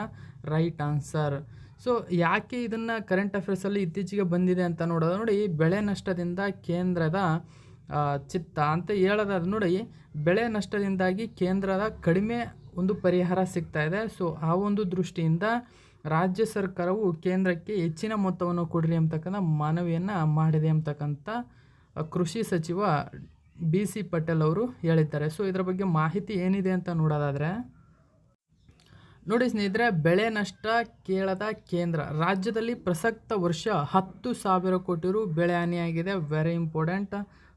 right answer. So ಯಾಕೆ ಇದನ್ನು ಕರೆಂಟ್ ಅಫೇರ್ಸಲ್ಲಿ ಇತ್ತೀಚೆಗೆ ಬಂದಿದೆ ಅಂತ ನೋಡಿ, ಬೆಳೆ ನಷ್ಟದಿಂದ ಕೇಂದ್ರದ ಚಿತ್ತ ಅಂತ ಹೇಳೋದಾದ್ರೆ ನೋಡಿ, ಬೆಳೆ ನಷ್ಟದಿಂದಾಗಿ ಕೇಂದ್ರದ ಕಡಿಮೆ ಒಂದು ಪರಿಹಾರ ಸಿಗ್ತಾ ಇದೆ. ಸೊ ಆ ಒಂದು ದೃಷ್ಟಿಯಿಂದ ರಾಜ್ಯ ಸರ್ಕಾರವು ಕೇಂದ್ರಕ್ಕೆ ಹೆಚ್ಚಿನ ಮೊತ್ತವನ್ನು ಕೊಡ್ರಿ ಅಂತಕ್ಕಂಥ ಮನವಿಯನ್ನು ಮಾಡಿದೆ ಅಂತಕ್ಕಂಥ ಕೃಷಿ ಸಚಿವ BC ಪಟೇಲ್ ಅವರು ಹೇಳಿದ್ದಾರೆ. ಸೊ ಇದರ ಬಗ್ಗೆ ಮಾಹಿತಿ ಏನಿದೆ ಅಂತ ನೋಡೋದಾದರೆ ನೋಡಿ ಸ್ನೇಹಿತರೆ, ಬೆಳೆ ನಷ್ಟ ಕೇಳದ ಕೇಂದ್ರ ರಾಜ್ಯದಲ್ಲಿ ಪ್ರಸಕ್ತ ವರ್ಷ 10,000 ಕೋಟಿ ರು ಬೆಳೆ ಹಾನಿಯಾಗಿದೆ. ವೆರಿ ಇಂಪಾರ್ಟೆಂಟ್,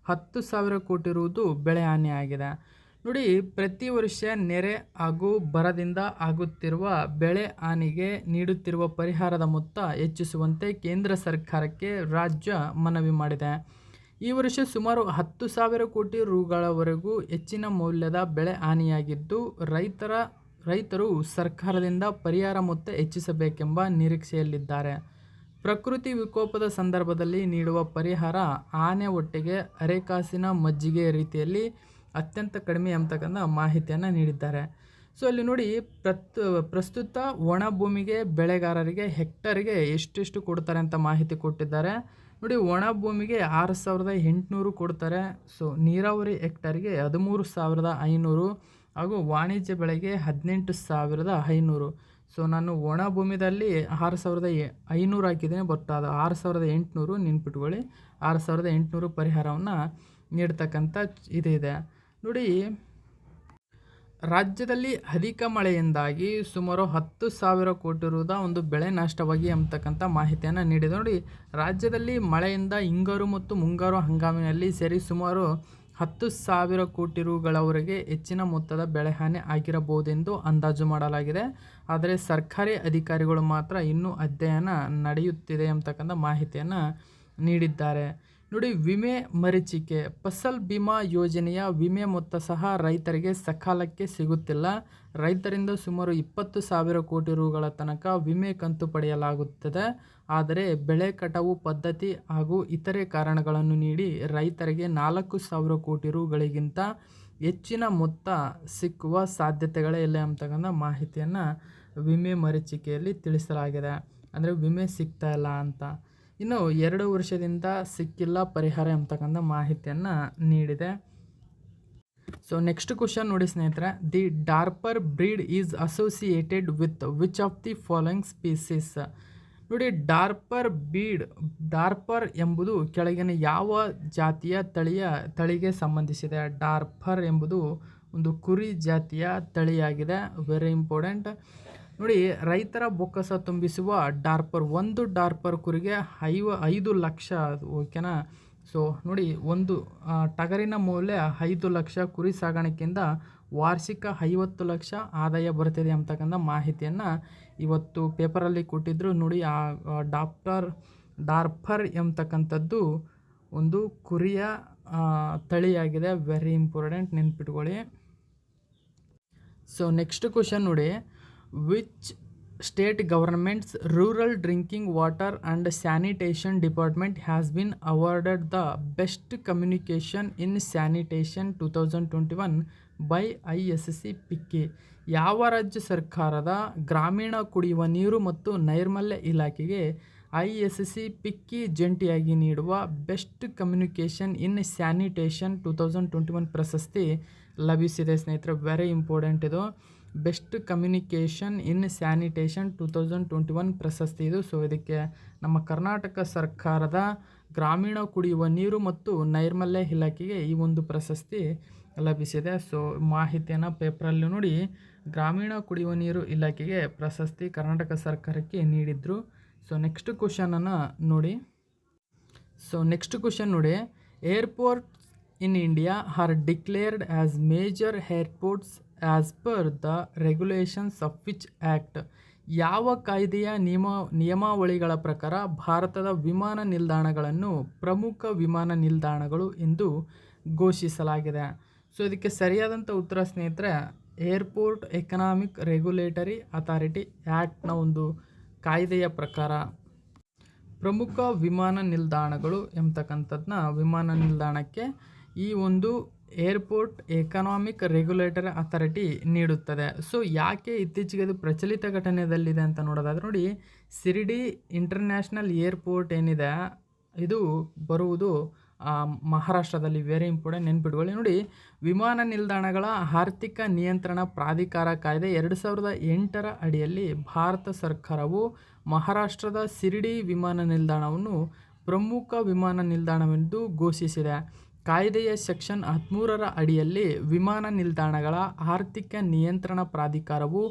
10,000 ಕೋಟಿ ರುವುದು ಬೆಳೆ ಹಾನಿಯಾಗಿದೆ. ನೋಡಿ, ಪ್ರತಿ ವರ್ಷ ನೆರೆ ಹಾಗೂ ಬರದಿಂದ ಆಗುತ್ತಿರುವ ಬೆಳೆ ಹಾನಿಗೆ ನೀಡುತ್ತಿರುವ ಪರಿಹಾರದ ಮೊತ್ತ ಹೆಚ್ಚಿಸುವಂತೆ ಕೇಂದ್ರ ಸರ್ಕಾರಕ್ಕೆ ರಾಜ್ಯ ಮನವಿ ಮಾಡಿದೆ. ಈ ವರ್ಷ ಸುಮಾರು 10,000 ಕೋಟಿ ರುಗಳವರೆಗೂ ಹೆಚ್ಚಿನ ಮೌಲ್ಯದ ಬೆಳೆ ಹಾನಿಯಾಗಿದ್ದು ರೈತರು ಸರ್ಕಾರದಿಂದ ಪರಿಹಾರ ಮೊತ್ತ ಹೆಚ್ಚಿಸಬೇಕೆಂಬ ನಿರೀಕ್ಷೆಯಲ್ಲಿದ್ದಾರೆ. ಪ್ರಕೃತಿ ವಿಕೋಪದ ಸಂದರ್ಭದಲ್ಲಿ ನೀಡುವ ಪರಿಹಾರ ಆನೆ ಹೊಟ್ಟೆಗೆ ಅರೆಕಾಸಿನ ಮಜ್ಜಿಗೆ ರೀತಿಯಲ್ಲಿ ಅತ್ಯಂತ ಕಡಿಮೆ ಎಂಬತಕ್ಕಂಥ ಮಾಹಿತಿಯನ್ನು ನೀಡಿದ್ದಾರೆ. ಸೊ ಅಲ್ಲಿ ನೋಡಿ ಪ್ರಸ್ತುತ ಒಣ ಭೂಮಿಗೆ ಬೆಳೆಗಾರರಿಗೆ ಹೆಕ್ಟರ್ಗೆ ಎಷ್ಟೆಷ್ಟು ಕೊಡ್ತಾರೆ ಅಂತ ಮಾಹಿತಿ ಕೊಟ್ಟಿದ್ದಾರೆ. ನೋಡಿ, ಒಣ ಭೂಮಿಗೆ 6,800 ಕೊಡ್ತಾರೆ. ಸೊ ನೀರಾವರಿ ಹೆಕ್ಟರ್ಗೆ 13,500 ಹಾಗೂ ವಾಣಿಜ್ಯ ಬೆಳೆಗೆ 18,500. ಸೊ ನಾನು ಒಣ ಭೂಮಿದಲ್ಲಿ 6,500 ಹಾಕಿದ್ದೀನಿ, ಬಟ್ ಅದು 6,800 ನೆನ್ಪಿಟ್ಕೊಳ್ಳಿ. 6,800 ಪರಿಹಾರವನ್ನು ನೀಡ್ತಕ್ಕಂಥ ಇದೆ. ನೋಡಿ, ರಾಜ್ಯದಲ್ಲಿ ಅಧಿಕ ಮಳೆಯಿಂದಾಗಿ ಸುಮಾರು 10,000 ಕೋಟಿ ರುದ ಒಂದು ಬೆಳೆ ನಷ್ಟವಾಗಿ ಎಂಬತಕ್ಕಂಥ ಮಾಹಿತಿಯನ್ನು ನೀಡಿದೆ. ನೋಡಿ, ರಾಜ್ಯದಲ್ಲಿ ಮಳೆಯಿಂದ ಹಿಂಗಾರು ಮತ್ತು ಮುಂಗಾರು ಹಂಗಾಮಿನಲ್ಲಿ ಸೇರಿ ಸುಮಾರು 10,000 ಕೋಟಿ ರುಗಳವರೆಗೆ ಹೆಚ್ಚಿನ ಮೊತ್ತದ ಬೆಳೆ ಹಾನಿ ಆಗಿರಬಹುದೆಂದು ಅಂದಾಜು ಮಾಡಲಾಗಿದೆ. ಆದರೆ ಸರ್ಕಾರಿ ಅಧಿಕಾರಿಗಳು ಮಾತ್ರ ಇನ್ನೂ ಅಧ್ಯಯನ ನಡೆಯುತ್ತಿದೆ ಎಂಬತಕ್ಕಂಥ ಮಾಹಿತಿಯನ್ನು ನೀಡಿದ್ದಾರೆ. ನೋಡಿ, ವಿಮೆ ಮರೀಚಿಕೆ. ಫಸಲ್ ಬಿಮಾ ಯೋಜನೆಯ ವಿಮೆ ಮೊತ್ತ ಸಹ ರೈತರಿಗೆ ಸಕಾಲಕ್ಕೆ ಸಿಗುತ್ತಿಲ್ಲ. ರೈತರಿಂದ ಸುಮಾರು 20,000 ಕೋಟಿ ರುಗಳ ತನಕ ವಿಮೆ ಕಂತು ಪಡೆಯಲಾಗುತ್ತದೆ. ಆದರೆ ಬೆಳೆ ಕಟಾವು ಪದ್ಧತಿ ಹಾಗೂ ಇತರೆ ಕಾರಣಗಳನ್ನು ನೀಡಿ ರೈತರಿಗೆ 4,000 ಕೋಟಿ ರುಗಳಿಗಿಂತ ಹೆಚ್ಚಿನ ಮೊತ್ತ ಸಿಕ್ಕುವ ಸಾಧ್ಯತೆಗಳೇ ಇಲ್ಲ ಎಂಬತಕ್ಕಂಥ ಮಾಹಿತಿಯನ್ನು ವಿಮೆ ಮರೀಚಿಕೆಯಲ್ಲಿ ತಿಳಿಸಲಾಗಿದೆ. ಅಂದರೆ ವಿಮೆ ಸಿಗ್ತಾ ಇಲ್ಲ ಅಂತ. ಇನ್ನು 2 ವರ್ಷದಿಂದ ಸಿಕ್ಕಿಲ್ಲ ಪರಿಹಾರ ಎಂಬತಕ್ಕಂಥ ಮಾಹಿತಿಯನ್ನು ನೀಡಿದೆ. ಸೊ ನೆಕ್ಸ್ಟ್ ಕ್ವಶನ್ ನೋಡಿ ಸ್ನೇಹಿತರೆ, the Dorper breed is associated with which of the following species. ನೋಡಿ, ಡಾರ್ಪರ್ ಎಂಬುದು ಕೆಳಗಿನ ಯಾವ ಜಾತಿಯ ತಳಿಗೆ ಸಂಬಂಧಿಸಿದೆ? ಡಾರ್ಪರ್ ಎಂಬುದು ಒಂದು ಕುರಿ ಜಾತಿಯ ತಳಿಯಾಗಿದೆ. Very important. ನೋಡಿ, ರೈತರ ಬೊಕ್ಕಸ ತುಂಬಿಸುವ ಡಾರ್ಪರ್. ಒಂದು ಡಾರ್ಪರ್ ಕುರಿಗೆ 5 ಲಕ್ಷ. ಓಕೆನಾ? ಸೊ ನೋಡಿ, ಒಂದು ಟಗರಿನ ಮೌಲ್ಯ 5 ಲಕ್ಷ. ಕುರಿ ಸಾಗಾಣಿಕೆಯಿಂದ ವಾರ್ಷಿಕ 50 ಲಕ್ಷ ಆದಾಯ ಬರುತ್ತದೆ ಅಂತಕ್ಕಂಥ ಮಾಹಿತಿಯನ್ನು ಇವತ್ತು ಪೇಪರಲ್ಲಿ ಕೊಟ್ಟಿದ್ದರು. ನೋಡಿ, ಆ ಡಾರ್ಪರ್ ಎಂಬತಕ್ಕಂಥದ್ದು ಒಂದು ಕುರಿಯ ತಳಿಯಾಗಿದೆ. ವೆರಿ ಇಂಪಾರ್ಟೆಂಟ್, ನೆನ್ಪಿಟ್ಕೊಳ್ಳಿ. ಸೊ ನೆಕ್ಸ್ಟ್ ಕ್ವಶನ್ ನೋಡಿ, which state governments rural drinking water and sanitation department has been awarded the best communication in sanitation 2021 by ISC picky. ಯಾವ ರಾಜ್ಯ ಸರ್ಕಾರದ ಗ್ರಾಮೀಣ ಕುಡಿಯುವ ನೀರು ಮತ್ತು ನೈರ್ಮಲ್ಯ ಇಲಾಖೆಗೆ ISC ಪಿಕ್ಕಿ ಜಂಟಿಯಾಗಿ ನೀಡುವ ಬೆಸ್ಟ್ ಕಮ್ಯುನಿಕೇಷನ್ ಇನ್ ಸ್ಯಾನಿಟೇಷನ್ 2021 ಪ್ರಶಸ್ತಿ ಲಭಿಸಿದೆ ಸ್ನೇಹಿತರೆ. ವೆರಿ ಇಂಪಾರ್ಟೆಂಟ್ ಇದು. ಬೆಸ್ಟ್ ಕಮ್ಯುನಿಕೇಷನ್ ಇನ್ ಸ್ಯಾನಿಟೇಷನ್ 2021 ಪ್ರಶಸ್ತಿ ಇದು. ಸೊ ಇದಕ್ಕೆ ನಮ್ಮ ಕರ್ನಾಟಕ ಸರ್ಕಾರದ ಗ್ರಾಮೀಣ ಕುಡಿಯುವ ನೀರು ಮತ್ತು ನೈರ್ಮಲ್ಯ ಇಲಾಖೆಗೆ ಈ ಒಂದು ಪ್ರಶಸ್ತಿ ಲಭಿಸಿದೆ. ಸೊ ಮಾಹಿತಿಯನ್ನು ಪೇಪರಲ್ಲಿ ನೋಡಿ, ಗ್ರಾಮೀಣ ಕುಡಿಯುವ ನೀರು ಇಲಾಖೆಗೆ ಪ್ರಶಸ್ತಿ ಕರ್ನಾಟಕ ಸರ್ಕಾರಕ್ಕೆ ನೀಡಿದ್ರು. ಸೊ ನೆಕ್ಸ್ಟ್ ಕ್ವಶನನ್ನು ನೋಡಿ. Airports in India are declared as major airports as per the regulations of which act. ಯಾವ ಕಾಯ್ದೆಯ ನಿಯಮಾವಳಿಗಳ ಪ್ರಕಾರ ಭಾರತದ ವಿಮಾನ ನಿಲ್ದಾಣಗಳನ್ನು ಪ್ರಮುಖ ವಿಮಾನ ನಿಲ್ದಾಣಗಳು ಎಂದು ಘೋಷಿಸಲಾಗಿದೆ? ಸೊ ಇದಕ್ಕೆ ಸರಿಯಾದಂಥ ಉತ್ತರ ಸ್ನೇಹಿತರೆ, ಏರ್ಪೋರ್ಟ್ ಎಕನಾಮಿಕ್ ರೆಗ್ಯುಲೇಟರಿ ಅಥಾರಿಟಿ ಆ್ಯಕ್ಟ್ನ ಒಂದು ಕಾಯ್ದೆಯ ಪ್ರಕಾರ ಪ್ರಮುಖ ವಿಮಾನ ನಿಲ್ದಾಣಗಳು ಎಂಬತಕ್ಕಂಥದ್ದನ್ನ ವಿಮಾನ ನಿಲ್ದಾಣಕ್ಕೆ ಈ ಒಂದು ಏರ್ಪೋರ್ಟ್ ಎಕನಾಮಿಕ್ ರೆಗ್ಯುಲೇಟರಿ ಅಥಾರಿಟಿ ನೀಡುತ್ತದೆ. ಸೊ ಯಾಕೆ ಇತ್ತೀಚೆಗೆ ಅದು ಪ್ರಚಲಿತ ಘಟನೆಯಲ್ಲಿದೆ ಅಂತ ನೋಡೋದಾದ್ರೆ ನೋಡಿ, ಶಿರಡಿ ಇಂಟರ್ನ್ಯಾಷನಲ್ ಏರ್ಪೋರ್ಟ್ ಏನಿದೆ ಇದು ಬರುವುದು ಮಹಾರಾಷ್ಟ್ರದಲ್ಲಿ. ವೆರಿ ಇಂಪಾರ್ಟೆಂಟ್, ನೆನ್ಪಿಟ್ಕೊಳ್ಳಿ. ನೋಡಿ, ವಿಮಾನ ನಿಲ್ದಾಣಗಳ ಆರ್ಥಿಕ ನಿಯಂತ್ರಣ ಪ್ರಾಧಿಕಾರ ಕಾಯ್ದೆ 2008ರ ಅಡಿಯಲ್ಲಿ ಭಾರತ ಸರ್ಕಾರವು ಮಹಾರಾಷ್ಟ್ರದ ಶಿರಡಿ ವಿಮಾನ ನಿಲ್ದಾಣವನ್ನು ಪ್ರಮುಖ ವಿಮಾನ ನಿಲ್ದಾಣವೆಂದು ಘೋಷಿಸಿದೆ. ಕಾಯ್ದೆಯ ಸೆಕ್ಷನ್ 13ರ ಅಡಿಯಲ್ಲಿ ವಿಮಾನ ನಿಲ್ದಾಣಗಳ ಆರ್ಥಿಕ ನಿಯಂತ್ರಣ ಪ್ರಾಧಿಕಾರವು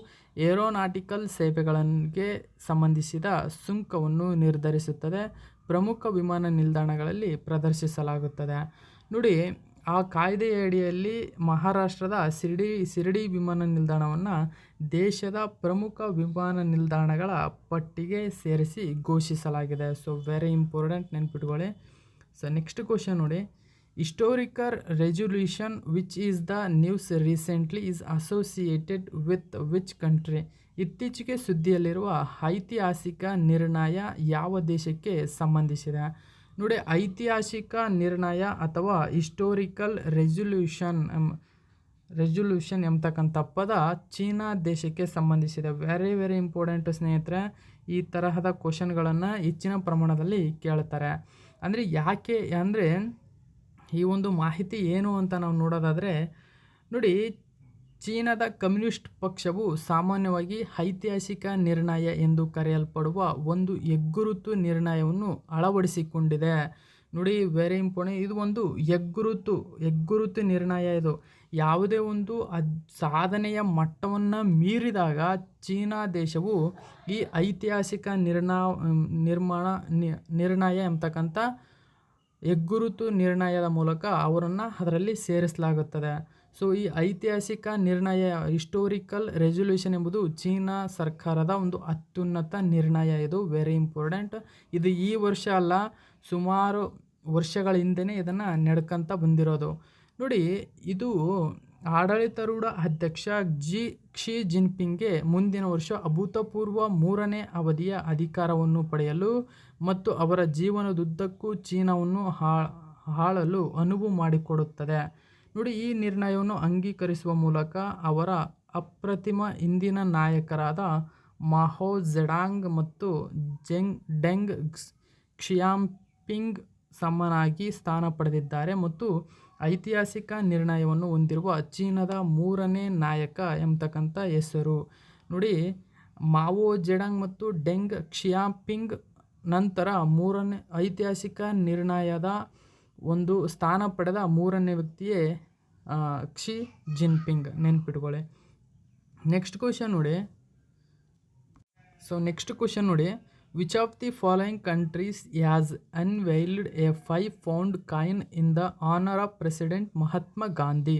ಏರೋನಾಟಿಕಲ್ ಸೇವೆಗಳಿಗೆ ಸಂಬಂಧಿಸಿದ ಸುಂಕವನ್ನು ನಿರ್ಧರಿಸುತ್ತದೆ. ಪ್ರಮುಖ ವಿಮಾನ ನಿಲ್ದಾಣಗಳಲ್ಲಿ ಪ್ರದರ್ಶಿಸಲಾಗುತ್ತದೆ. ನೋಡಿ, ಆ ಕಾಯ್ದೆಯ ಅಡಿಯಲ್ಲಿ ಮಹಾರಾಷ್ಟ್ರದ ಶಿರಡಿ ವಿಮಾನ ನಿಲ್ದಾಣವನ್ನು ದೇಶದ ಪ್ರಮುಖ ವಿಮಾನ ನಿಲ್ದಾಣಗಳ ಪಟ್ಟಿಗೆ ಸೇರಿಸಿ ಘೋಷಿಸಲಾಗಿದೆ. ಸೊ ವೆರಿ ಇಂಪಾರ್ಟೆಂಟ್, ನೆನ್ಪಿಟ್ಕೊಳ್ಳಿ. ಸೊ ನೆಕ್ಸ್ಟ್ ಕ್ವಶನ್ ನೋಡಿ, historical resolution which is the news recently is associated with which country. ಇತ್ತೀಚೆಗೆ ಸುದ್ದಿಯಲ್ಲಿರುವ ಐತಿಹಾಸಿಕ ನಿರ್ಣಯ ಯಾವ ದೇಶಕ್ಕೆ ಸಂಬಂಧಿಸಿದೆ? ನೋಡಿ, ಐತಿಹಾಸಿಕ ನಿರ್ಣಯ ಅಥವಾ ಹಿಸ್ಟೋರಿಕಲ್ ರೆಸೊಲ್ಯೂಷನ್ ಎಂಬತಕ್ಕಂಥ ಪದ ಚೀನಾ ದೇಶಕ್ಕೆ ಸಂಬಂಧಿಸಿದೆ. ವೆರಿ ವೆರಿ ಇಂಪಾರ್ಟೆಂಟ್ ಸ್ನೇಹಿತರೆ. ಈ ತರಹದ ಕ್ವಶನ್ಗಳನ್ನು ಹೆಚ್ಚಿನ ಪ್ರಮಾಣದಲ್ಲಿ ಕೇಳ್ತಾರೆ. ಅಂದರೆ ಯಾಕೆ ಅಂದರೆ ಈ ಒಂದು ಮಾಹಿತಿ ಏನು ಅಂತ ನಾವು ನೋಡೋದಾದರೆ ನೋಡಿ, ಚೀನಾದ ಕಮ್ಯುನಿಸ್ಟ್ ಪಕ್ಷವು ಸಾಮಾನ್ಯವಾಗಿ ಐತಿಹಾಸಿಕ ನಿರ್ಣಯ ಎಂದು ಕರೆಯಲ್ಪಡುವ ಒಂದು ಹೆಗ್ಗುರುತು ನಿರ್ಣಯವನ್ನು ಅಳವಡಿಸಿಕೊಂಡಿದೆ. ನೋಡಿ, ವೆರಿ ಇಂಪಾರ್ಟೆಂಟ್. ಇದು ಒಂದು ಹೆಗ್ಗುರುತು ನಿರ್ಣಯ. ಇದು ಯಾವುದೇ ಒಂದು ಸಾಧನೆಯ ಮಟ್ಟವನ್ನು ಮೀರಿದಾಗ ಚೀನಾ ದೇಶವು ಈ ಐತಿಹಾಸಿಕ ನಿರ್ಣಯ ಎಂಬತಕ್ಕಂಥ ಹೆಗ್ಗುರುತು ನಿರ್ಣಯದ ಮೂಲಕ ಅವರನ್ನು ಅದರಲ್ಲಿ ಸೇರಿಸಲಾಗುತ್ತದೆ. ಸೊ ಈ ಐತಿಹಾಸಿಕ ನಿರ್ಣಯ ಹಿಸ್ಟೋರಿಕಲ್ ರೆಸೊಲ್ಯೂಷನ್ ಎಂಬುದು ಚೀನಾ ಸರ್ಕಾರದ ಒಂದು ಅತ್ಯುನ್ನತ ನಿರ್ಣಯ. ಇದು ವೆರಿ ಇಂಪಾರ್ಟೆಂಟ್. ಇದು ಈ ವರ್ಷ ಅಲ್ಲ, ಸುಮಾರು ವರ್ಷಗಳ ಹಿಂದೆಯೇ ಇದನ್ನು ನಡ್ಕೊಂತ ಬಂದಿರೋದು. ನೋಡಿ, ಇದು ಆಡಳಿತಾರೂಢ ಅಧ್ಯಕ್ಷ ಕ್ಸಿ ಜಿನ್ಪಿಂಗ್ಗೆ ಮುಂದಿನ ವರ್ಷ ಅಭೂತಪೂರ್ವ 3ನೇ ಅವಧಿಯ ಅಧಿಕಾರವನ್ನು ಪಡೆಯಲು ಮತ್ತು ಅವರ ಜೀವನದುದ್ದಕ್ಕೂ ಚೀನಾವನ್ನು ಆಳಲು ಅನುವು ಮಾಡಿಕೊಡುತ್ತದೆ. ನೋಡಿ, ಈ ನಿರ್ಣಯವನ್ನು ಅಂಗೀಕರಿಸುವ ಮೂಲಕ ಅವರ ಅಪ್ರತಿಮ ಹಿಂದಿನ ನಾಯಕರಾದ ಮಾವೋ ಝೆಡಾಂಗ್ ಮತ್ತು ಡೆಂಗ್ ಕ್ಸಿಯಾಪಿಂಗ್ ಸಮನಾಗಿ ಸ್ಥಾನ ಪಡೆದಿದ್ದಾರೆ ಮತ್ತು ಐತಿಹಾಸಿಕ ನಿರ್ಣಯವನ್ನು ಹೊಂದಿರುವ ಚೀನಾದ 3ನೇ ನಾಯಕ ಎಂಬತಕ್ಕಂಥ ಹೆಸರು. ನೋಡಿ, ಮಾವೋ ಝೆಡಾಂಗ್ ಮತ್ತು ಡೆಂಗ್ ಕ್ಸಿಯಾಪಿಂಗ್ ನಂತರ ಐತಿಹಾಸಿಕ ನಿರ್ಣಯದ ಒಂದು ಸ್ಥಾನ ಪಡೆದ 3ನೇ ವ್ಯಕ್ತಿಯೇ ಕ್ಸಿ ಜಿನ್ಪಿಂಗ್. ನೆನ್ಪಿಟ್ಕೊಳ್ಳಿ. ನೆಕ್ಸ್ಟ್ ಕ್ವಶನ್ ನೋಡಿ, which of the following countries has unveiled a 5 pound coin in the honour of president Mahatma Gandhi.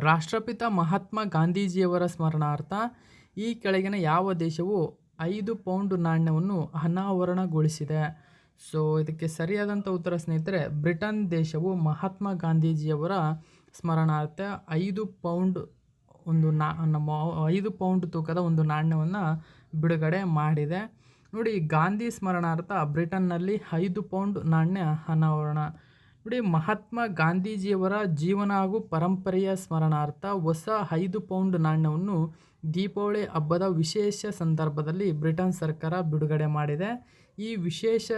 ರಾಷ್ಟ್ರಪಿತ ಮಹಾತ್ಮ ಗಾಂಧೀಜಿಯವರ ಸ್ಮರಣಾರ್ಥ ಈ ಕೆಳಗಿನ ಯಾವ ದೇಶವು 5 ಪೌಂಡ್ ನಾಣ್ಯವನ್ನು ಅನಾವರಣಗೊಳಿಸಿದೆ? ಸೊ ಇದಕ್ಕೆ ಸರಿಯಾದಂಥ ಉತ್ತರ ಸ್ನೇಹಿತರೆ, ಬ್ರಿಟನ್ ದೇಶವು ಮಹಾತ್ಮ ಗಾಂಧೀಜಿಯವರ ಸ್ಮರಣಾರ್ಥ 5 ಪೌಂಡ್ 5 ಪೌಂಡ್ ತೂಕದ ಒಂದು ನಾಣ್ಯವನ್ನು ಬಿಡುಗಡೆ ಮಾಡಿದೆ. ನೋಡಿ, ಗಾಂಧಿ ಸ್ಮರಣಾರ್ಥ ಬ್ರಿಟನ್ನಲ್ಲಿ 5 ಪೌಂಡ್ ನಾಣ್ಯ ಅನಾವರಣ. ನೋಡಿ, ಮಹಾತ್ಮ ಗಾಂಧೀಜಿಯವರ ಜೀವನ ಹಾಗೂ ಪರಂಪರೆಯ ಸ್ಮರಣಾರ್ಥ ಹೊಸ 5 ಪೌಂಡ್ ನಾಣ್ಯವನ್ನು ದೀಪಾವಳಿ ಹಬ್ಬದ ವಿಶೇಷ ಸಂದರ್ಭದಲ್ಲಿ ಬ್ರಿಟನ್ ಸರ್ಕಾರ ಬಿಡುಗಡೆ ಮಾಡಿದೆ. ಈ ವಿಶೇಷ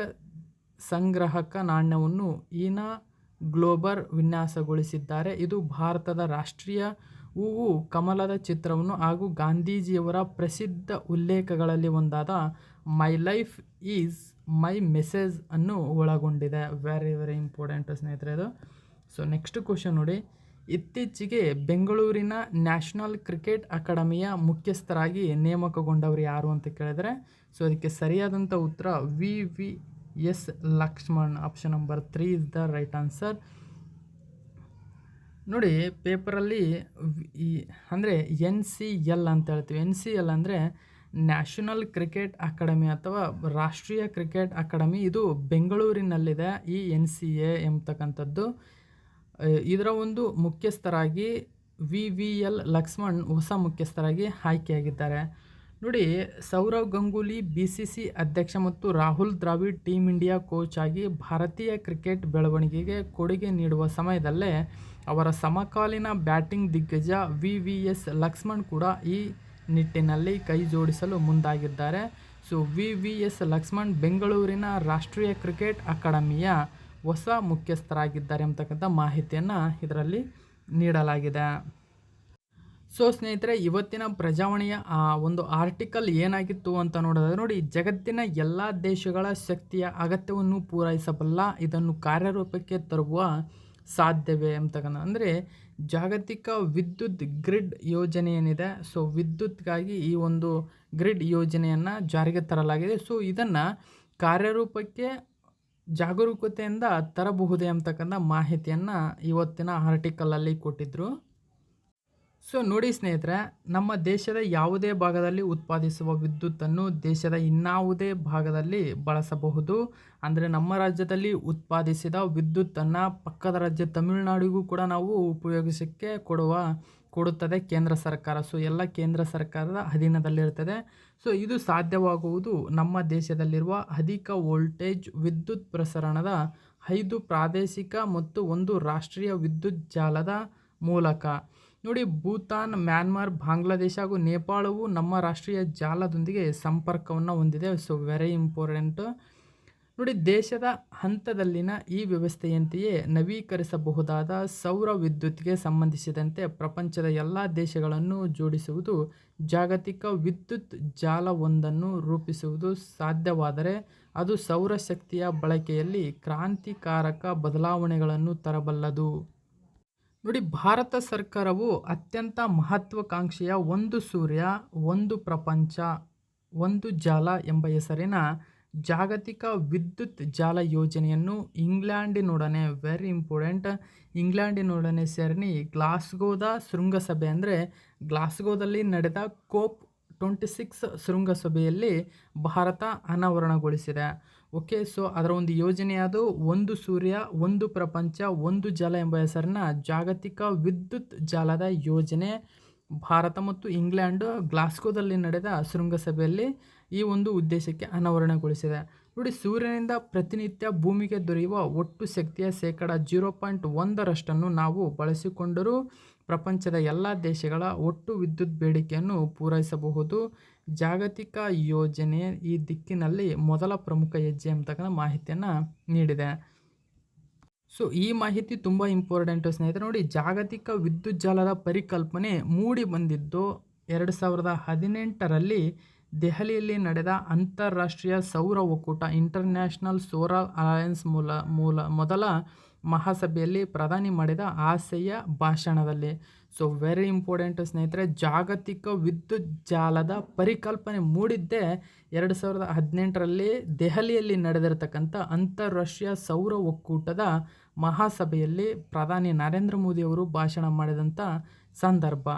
ಸಂಗ್ರಹಕ ನಾಣ್ಯವನ್ನು ಈನಾ ಗ್ಲೋಬರ್ ವಿನ್ಯಾಸಗೊಳಿಸಿದ್ದಾರೆ. ಇದು ಭಾರತದ ರಾಷ್ಟ್ರೀಯ ಹೂವು ಕಮಲದ ಚಿತ್ರವನ್ನು ಹಾಗೂ ಗಾಂಧೀಜಿಯವರ ಪ್ರಸಿದ್ಧ ಉಲ್ಲೇಖಗಳಲ್ಲಿ ಒಂದಾದ my life is my message ಅನ್ನು ಒಳಗೊಂಡಿದೆ. ವೆರಿ ವೆರಿ ಇಂಪಾರ್ಟೆಂಟ್ ಸ್ನೇಹಿತರೆ ಇದು. ಸೊ ನೆಕ್ಸ್ಟ್ ಕ್ವಶನ್ ನೋಡಿ, ಇತ್ತೀಚೆಗೆ ಬೆಂಗಳೂರಿನ ನ್ಯಾಷನಲ್ ಕ್ರಿಕೆಟ್ ಅಕಾಡೆಮಿಯ ಮುಖ್ಯಸ್ಥರಾಗಿ ನೇಮಕಗೊಂಡವರು ಯಾರು ಅಂತ ಕೇಳಿದರೆ, ಸೊ ಅದಕ್ಕೆ ಸರಿಯಾದಂಥ ಉತ್ತರ VVS Laxman. Option number 3 is the right answer. ನೋಡಿ, ಪೇಪರಲ್ಲಿ ಅಂದರೆ NCL ಅಂತ ಹೇಳ್ತೀವಿ. NCL ಅಂದರೆ ನ್ಯಾಷನಲ್ ಕ್ರಿಕೆಟ್ ಅಕಾಡೆಮಿ ಅಥವಾ ರಾಷ್ಟ್ರೀಯ ಕ್ರಿಕೆಟ್ ಅಕಾಡೆಮಿ. ಇದು ಬೆಂಗಳೂರಿನಲ್ಲಿದೆ ಈ NCA ಎಂಬತಕ್ಕಂಥದ್ದು. ಇದರ ಒಂದು ಮುಖ್ಯಸ್ಥರಾಗಿ VVL ಲಕ್ಷ್ಮಣ್ ಹೊಸ ಮುಖ್ಯಸ್ಥರಾಗಿ ಆಯ್ಕೆಯಾಗಿದ್ದಾರೆ. ನೋಡಿ, ಸೌರವ್ ಗಂಗೂಲಿ BCC ಅಧ್ಯಕ್ಷ ಮತ್ತು Rahul Dravid team India coach ಆಗಿ ಭಾರತೀಯ ಕ್ರಿಕೆಟ್ ಬೆಳವಣಿಗೆಗೆ ಕೊಡುಗೆ ನೀಡುವ ಸಮಯದಲ್ಲೇ ಅವರ ಸಮಕಾಲೀನ ಬ್ಯಾಟಿಂಗ್ ದಿಗ್ಗಜ VVS ಲಕ್ಷ್ಮಣ್ ಕೂಡ ಈ ನಿಟ್ಟಿನಲ್ಲಿ ಕೈ ಜೋಡಿಸಲು ಮುಂದಾಗಿದ್ದಾರೆ. ಸೊ VVS ಲಕ್ಷ್ಮಣ್ ಬೆಂಗಳೂರಿನ ರಾಷ್ಟ್ರೀಯ ಕ್ರಿಕೆಟ್ ಅಕಾಡೆಮಿಯ ಹೊಸ ಮುಖ್ಯಸ್ಥರಾಗಿದ್ದಾರೆ ಎಂಬತಕ್ಕಂಥ ಮಾಹಿತಿಯನ್ನು ಇದರಲ್ಲಿ ನೀಡಲಾಗಿದೆ. ಸೊ ಸ್ನೇಹಿತರೆ, ಇವತ್ತಿನ ಪ್ರಜಾವಾಣಿಯ ಒಂದು ಆರ್ಟಿಕಲ್ ಏನಾಗಿತ್ತು ಅಂತ ನೋಡೋದಾದ್ರೆ ನೋಡಿ, ಜಗತ್ತಿನ ಎಲ್ಲ ದೇಶಗಳ ಶಕ್ತಿಯ ಅಗತ್ಯವನ್ನು ಪೂರೈಸಬಲ್ಲ ಇದನ್ನು ಕಾರ್ಯರೂಪಕ್ಕೆ ತರುವ ಸಾಧ್ಯವೇ ಎಂಬತಕ್ಕಂಥ, ಅಂದರೆ ಜಾಗತಿಕ ವಿದ್ಯುತ್ ಗ್ರಿಡ್ ಯೋಜನೆ ಏನಿದೆ, ಸೊ ವಿದ್ಯುತ್ಗಾಗಿ ಈ ಒಂದು ಗ್ರಿಡ್ ಯೋಜನೆಯನ್ನು ಜಾರಿಗೆ ತರಲಾಗಿದೆ. ಸೊ ಇದನ್ನು ಕಾರ್ಯರೂಪಕ್ಕೆ ಜಾಗರೂಕತೆಯಿಂದ ತರಬಹುದೇ ಅಂತಕ್ಕಂಥ ಮಾಹಿತಿಯನ್ನು ಇವತ್ತಿನ ಆರ್ಟಿಕಲಲ್ಲಿ ಕೊಟ್ಟಿದ್ದರು. ಸೊ ನೋಡಿ ಸ್ನೇಹಿತರೆ, ನಮ್ಮ ದೇಶದ ಯಾವುದೇ ಭಾಗದಲ್ಲಿ ಉತ್ಪಾದಿಸುವ ವಿದ್ಯುತ್ತನ್ನು ದೇಶದ ಇನ್ನಾವುದೇ ಭಾಗದಲ್ಲಿ ಬಳಸಬಹುದು. ಅಂದರೆ ನಮ್ಮ ರಾಜ್ಯದಲ್ಲಿ ಉತ್ಪಾದಿಸಿದ ವಿದ್ಯುತ್ತನ್ನು ಪಕ್ಕದ ರಾಜ್ಯ ತಮಿಳುನಾಡಿಗೂ ಕೂಡ ನಾವು ಉಪಯೋಗಿಸೋಕ್ಕೆ ಕೊಡುತ್ತದೆ ಕೇಂದ್ರ ಸರ್ಕಾರ. ಸೊ ಎಲ್ಲ ಕೇಂದ್ರ ಸರ್ಕಾರದ ಅಧೀನದಲ್ಲಿರ್ತದೆ. ಸೊ ಇದು ಸಾಧ್ಯವಾಗುವುದು ನಮ್ಮ ದೇಶದಲ್ಲಿರುವ ಅಧಿಕ ವೋಲ್ಟೇಜ್ ವಿದ್ಯುತ್ ಪ್ರಸರಣದ 5 ಪ್ರಾದೇಶಿಕ ಮತ್ತು 1 ರಾಷ್ಟ್ರೀಯ ವಿದ್ಯುತ್ ಜಾಲದ ಮೂಲಕ. ನೋಡಿ, ಭೂತಾನ್, ಮ್ಯಾನ್ಮಾರ್, ಬಾಂಗ್ಲಾದೇಶ ಹಾಗೂ ನೇಪಾಳವು ನಮ್ಮ ರಾಷ್ಟ್ರೀಯ ಜಾಲದೊಂದಿಗೆ ಸಂಪರ್ಕವನ್ನು ಹೊಂದಿದೆ. So very important. ನೋಡಿ, ದೇಶದ ಹಂತದಲ್ಲಿನ ಈ ವ್ಯವಸ್ಥೆಯಂತೆಯೇ ನವೀಕರಿಸಬಹುದಾದ ಸೌರ ವಿದ್ಯುತ್ಗೆ ಸಂಬಂಧಿಸಿದಂತೆ ಪ್ರಪಂಚದ ಎಲ್ಲ ದೇಶಗಳನ್ನು ಜೋಡಿಸುವುದು, ಜಾಗತಿಕ ವಿದ್ಯುತ್ ಜಾಲವೊಂದನ್ನು ರೂಪಿಸುವುದು ಸಾಧ್ಯವಾದರೆ ಅದು ಸೌರಶಕ್ತಿಯ ಬಳಕೆಯಲ್ಲಿ ಕ್ರಾಂತಿಕಾರಕ ಬದಲಾವಣೆಗಳನ್ನು ತರಬಲ್ಲದು. ನೋಡಿ, ಭಾರತ ಸರ್ಕಾರವು ಅತ್ಯಂತ ಮಹತ್ವಾಕಾಂಕ್ಷೆಯ ಒಂದು ಸೂರ್ಯ ಒಂದು ಪ್ರಪಂಚ ಒಂದು ಜಾಲ ಎಂಬ ಹೆಸರಿನ ಜಾಗತಿಕ ವಿದ್ಯುತ್ ಜಾಲ ಯೋಜನೆಯನ್ನು ಇಂಗ್ಲೆಂಡಿನೊಡನೆ, ವೆರಿ ಇಂಪಾರ್ಟೆಂಟ್, ಇಂಗ್ಲೆಂಡಿನೊಡನೆ ಸೇರಿ ಗ್ಲಾಸ್ಗೋದ ಶೃಂಗಸಭೆ, ಅಂದರೆ ಗ್ಲಾಸ್ಗೋದಲ್ಲಿ ನಡೆದ COP 26 ಶೃಂಗಸಭೆಯಲ್ಲಿ ಭಾರತ ಅನಾವರಣಗೊಳಿಸಿದೆ. ಓಕೆ, ಸೊ ಅದರ ಒಂದು ಯೋಜನೆಯಾದ ಒಂದು ಸೂರ್ಯ ಒಂದು ಪ್ರಪಂಚ ಒಂದು ಜಾಲ ಎಂಬ ಹೆಸರಿನ ಜಾಗತಿಕ ವಿದ್ಯುತ್ ಜಾಲದ ಯೋಜನೆ ಭಾರತ ಮತ್ತು ಇಂಗ್ಲೆಂಡ್ ಗ್ಲಾಸ್ಗೋದಲ್ಲಿ ನಡೆದ ಶೃಂಗಸಭೆಯಲ್ಲಿ ಈ ಒಂದು ಉದ್ದೇಶಕ್ಕೆ ಅನಾವರಣಗೊಳಿಸಿದೆ. ನೋಡಿ, ಸೂರ್ಯನಿಂದ ಪ್ರತಿನಿತ್ಯ ಭೂಮಿಗೆ ದೊರೆಯುವ ಒಟ್ಟು ಶಕ್ತಿಯ 0.1% ನಾವು ಬಳಸಿಕೊಂಡರೂ ಪ್ರಪಂಚದ ಎಲ್ಲ ದೇಶಗಳ ಒಟ್ಟು ವಿದ್ಯುತ್ ಬೇಡಿಕೆಯನ್ನು ಪೂರೈಸಬಹುದು. ಜಾಗತಿಕ ಯೋಜನೆ ಈ ದಿಕ್ಕಿನಲ್ಲಿ ಮೊದಲ ಪ್ರಮುಖ ಹೆಜ್ಜೆ ಅಂತಕ್ಕಂಥ ಮಾಹಿತಿಯನ್ನು ನೀಡಿದೆ. ಸೊ ಈ ಮಾಹಿತಿ ತುಂಬ ಇಂಪಾರ್ಟೆಂಟು ಸ್ನೇಹಿತರೆ. ನೋಡಿ, ಜಾಗತಿಕ ವಿದ್ಯುತ್ ಜಾಲದ ಪರಿಕಲ್ಪನೆ ಮೂಡಿ ಬಂದಿದ್ದು 2018ರಲ್ಲಿ ದೆಹಲಿಯಲ್ಲಿ ನಡೆದ ಅಂತಾರಾಷ್ಟ್ರೀಯ ಸೌರ ಒಕ್ಕೂಟ ಇಂಟರ್ನ್ಯಾಷನಲ್ ಸೋಲಾರ್ ಅಲಯನ್ಸ್ ಮೊದಲ ಮಹಾಸಭೆಯಲ್ಲಿ ಪ್ರಧಾನಿ ಮಾಡಿದ ಆಶಯ ಭಾಷಣದಲ್ಲಿ. ಸೊ ವೆರಿ ಇಂಪಾರ್ಟೆಂಟ್ ಸ್ನೇಹಿತರೆ, ಜಾಗತಿಕ ವಿದ್ಯುತ್ ಜಾಲದ ಪರಿಕಲ್ಪನೆ ಮೂಡಿದ್ದೇ 2018ರಲ್ಲಿ ದೆಹಲಿಯಲ್ಲಿ ನಡೆದಿರತಕ್ಕಂಥ ಅಂತಾರಾಷ್ಟ್ರೀಯ ಸೌರ ಒಕ್ಕೂಟದ ಮಹಾಸಭೆಯಲ್ಲಿ ಪ್ರಧಾನಿ ನರೇಂದ್ರ ಮೋದಿಯವರು ಭಾಷಣ ಮಾಡಿದಂಥ ಸಂದರ್ಭ.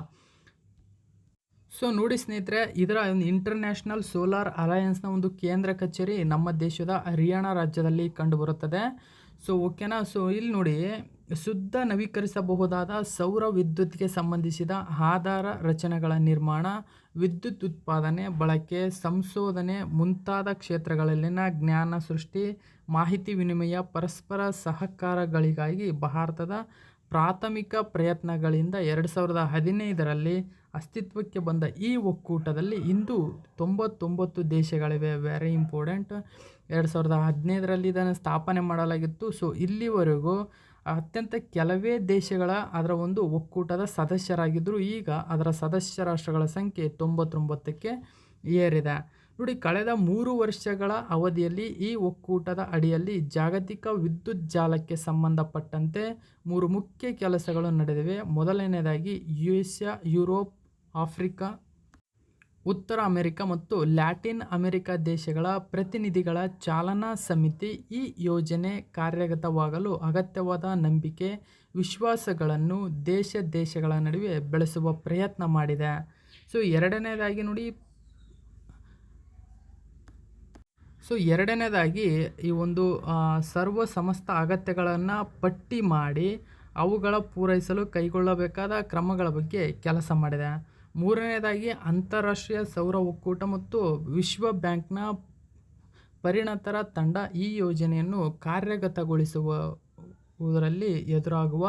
ಸೊ ನೋಡಿ ಸ್ನೇಹಿತರೆ, ಇದರ ಒಂದು ಇಂಟರ್ನ್ಯಾಷನಲ್ ಸೋಲಾರ್ ಅಲಯನ್ಸ್ನ ಒಂದು ಕೇಂದ್ರ ಕಚೇರಿ ನಮ್ಮ ದೇಶದ ಹರಿಯಾಣ ರಾಜ್ಯದಲ್ಲಿ ಕಂಡುಬರುತ್ತದೆ. ಸೊ ಓಕೆನಾ. ಸೊ ಇಲ್ಲಿ ನೋಡಿ, ಶುದ್ಧ ನವೀಕರಿಸಬಹುದಾದ ಸೌರ ವಿದ್ಯುತ್ಗೆ ಸಂಬಂಧಿಸಿದ ಆಧಾರ ರಚನೆಗಳ ನಿರ್ಮಾಣ, ವಿದ್ಯುತ್ ಉತ್ಪಾದನೆ, ಬಳಕೆ, ಸಂಶೋಧನೆ ಮುಂತಾದ ಕ್ಷೇತ್ರಗಳಲ್ಲಿನ ಜ್ಞಾನ ಸೃಷ್ಟಿ, ಮಾಹಿತಿ ವಿನಿಮಯ, ಪರಸ್ಪರ ಸಹಕಾರಗಳಿಗಾಗಿ ಭಾರತದ ಪ್ರಾಥಮಿಕ ಪ್ರಯತ್ನಗಳಿಂದ 2015ರಲ್ಲಿ ಅಸ್ತಿತ್ವಕ್ಕೆ ಬಂದ ಈ ಒಕ್ಕೂಟದಲ್ಲಿ ಇಂದು 99 ದೇಶಗಳಿವೆ. Very important. 2015ರಲ್ಲಿ ಇದನ್ನು ಸ್ಥಾಪನೆ ಮಾಡಲಾಗಿತ್ತು. ಸೊ ಇಲ್ಲಿವರೆಗೂ ಅತ್ಯಂತ ಕೆಲವೇ ದೇಶಗಳ ಅದರ ಒಂದು ಒಕ್ಕೂಟದ ಸದಸ್ಯರಾಗಿದ್ದರು. ಈಗ ಅದರ ಸದಸ್ಯ ರಾಷ್ಟ್ರಗಳ ಸಂಖ್ಯೆ 99ಕ್ಕೆ ಏರಿದೆ. ನೋಡಿ, ಕಳೆದ 3 ವರ್ಷಗಳ ಅವಧಿಯಲ್ಲಿ ಈ ಒಕ್ಕೂಟದ ಅಡಿಯಲ್ಲಿ ಜಾಗತಿಕ ವಿದ್ಯುತ್ ಜಾಲಕ್ಕೆ ಸಂಬಂಧಪಟ್ಟಂತೆ 3 ಮುಖ್ಯ ಕೆಲಸಗಳು ನಡೆದಿವೆ. ಮೊದಲನೆಯದಾಗಿ ಏಷ್ಯಾ, ಯುರೋಪ್, ಆಫ್ರಿಕಾ, ಉತ್ತರ ಅಮೆರಿಕ ಮತ್ತು ಲ್ಯಾಟಿನ್ ಅಮೆರಿಕ ದೇಶಗಳ ಪ್ರತಿನಿಧಿಗಳ ಚಾಲನಾ ಸಮಿತಿ ಈ ಯೋಜನೆ ಕಾರ್ಯಗತವಾಗಲು ಅಗತ್ಯವಾದ ನಂಬಿಕೆ, ವಿಶ್ವಾಸಗಳನ್ನು ದೇಶಗಳ ನಡುವೆ ಬೆಳೆಸುವ ಪ್ರಯತ್ನ ಮಾಡಿದೆ. ಸೊ ಎರಡನೇದಾಗಿ ಈ ಒಂದು ಸರ್ವ ಸಮಸ್ತ ಅಗತ್ಯಗಳನ್ನು ಪಟ್ಟಿ ಮಾಡಿ ಅವುಗಳ ಪೂರೈಸಲು ಕೈಗೊಳ್ಳಬೇಕಾದ ಕ್ರಮಗಳ ಬಗ್ಗೆ ಕೆಲಸ ಮಾಡಿದೆ. ಮೂರನೇದಾಗಿ ಅಂತಾರಾಷ್ಟ್ರೀಯ ಸೌರ ಒಕ್ಕೂಟ ಮತ್ತು ವಿಶ್ವ ಬ್ಯಾಂಕ್ನ ಪರಿಣತರ ತಂಡ ಈ ಯೋಜನೆಯನ್ನು ಕಾರ್ಯಗತಗೊಳಿಸುವುದರಲ್ಲಿ ಎದುರಾಗುವ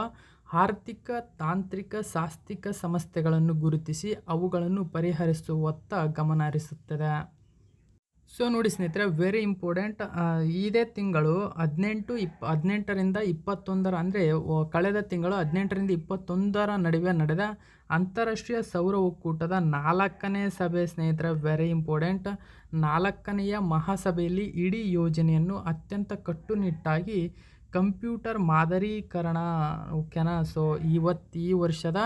ಆರ್ಥಿಕ, ತಾಂತ್ರಿಕ, ಸಾಂಸ್ಥಿಕ ಸಮಸ್ಯೆಗಳನ್ನು ಗುರುತಿಸಿ ಅವುಗಳನ್ನು ಪರಿಹರಿಸುವತ್ತ ಗಮನ ಹರಿಸುತ್ತದೆ. ಸೊ ನೋಡಿ ಸ್ನೇಹಿತರೆ, ವೆರಿ ಇಂಪಾರ್ಟೆಂಟ್. ಇದೇ ತಿಂಗಳು 18ರಿಂದ 21 ಅಂದರೆ ಕಳೆದ ತಿಂಗಳು 18ರಿಂದ 21 ನಡುವೆ ನಡೆದ ಅಂತಾರಾಷ್ಟ್ರೀಯ ಸೌರ ಒಕ್ಕೂಟದ 4ನೇ ಸಭೆ ಸ್ನೇಹಿತರೆ. Very important. 4ನೆಯ ಮಹಾಸಭೆಯಲ್ಲಿ ಇಡೀ ಯೋಜನೆಯನ್ನು ಅತ್ಯಂತ ಕಟ್ಟುನಿಟ್ಟಾಗಿ ಕಂಪ್ಯೂಟರ್ ಮಾದರೀಕರಣ, ಓಕೆನಾ. ಸೊ ಈ ವರ್ಷದ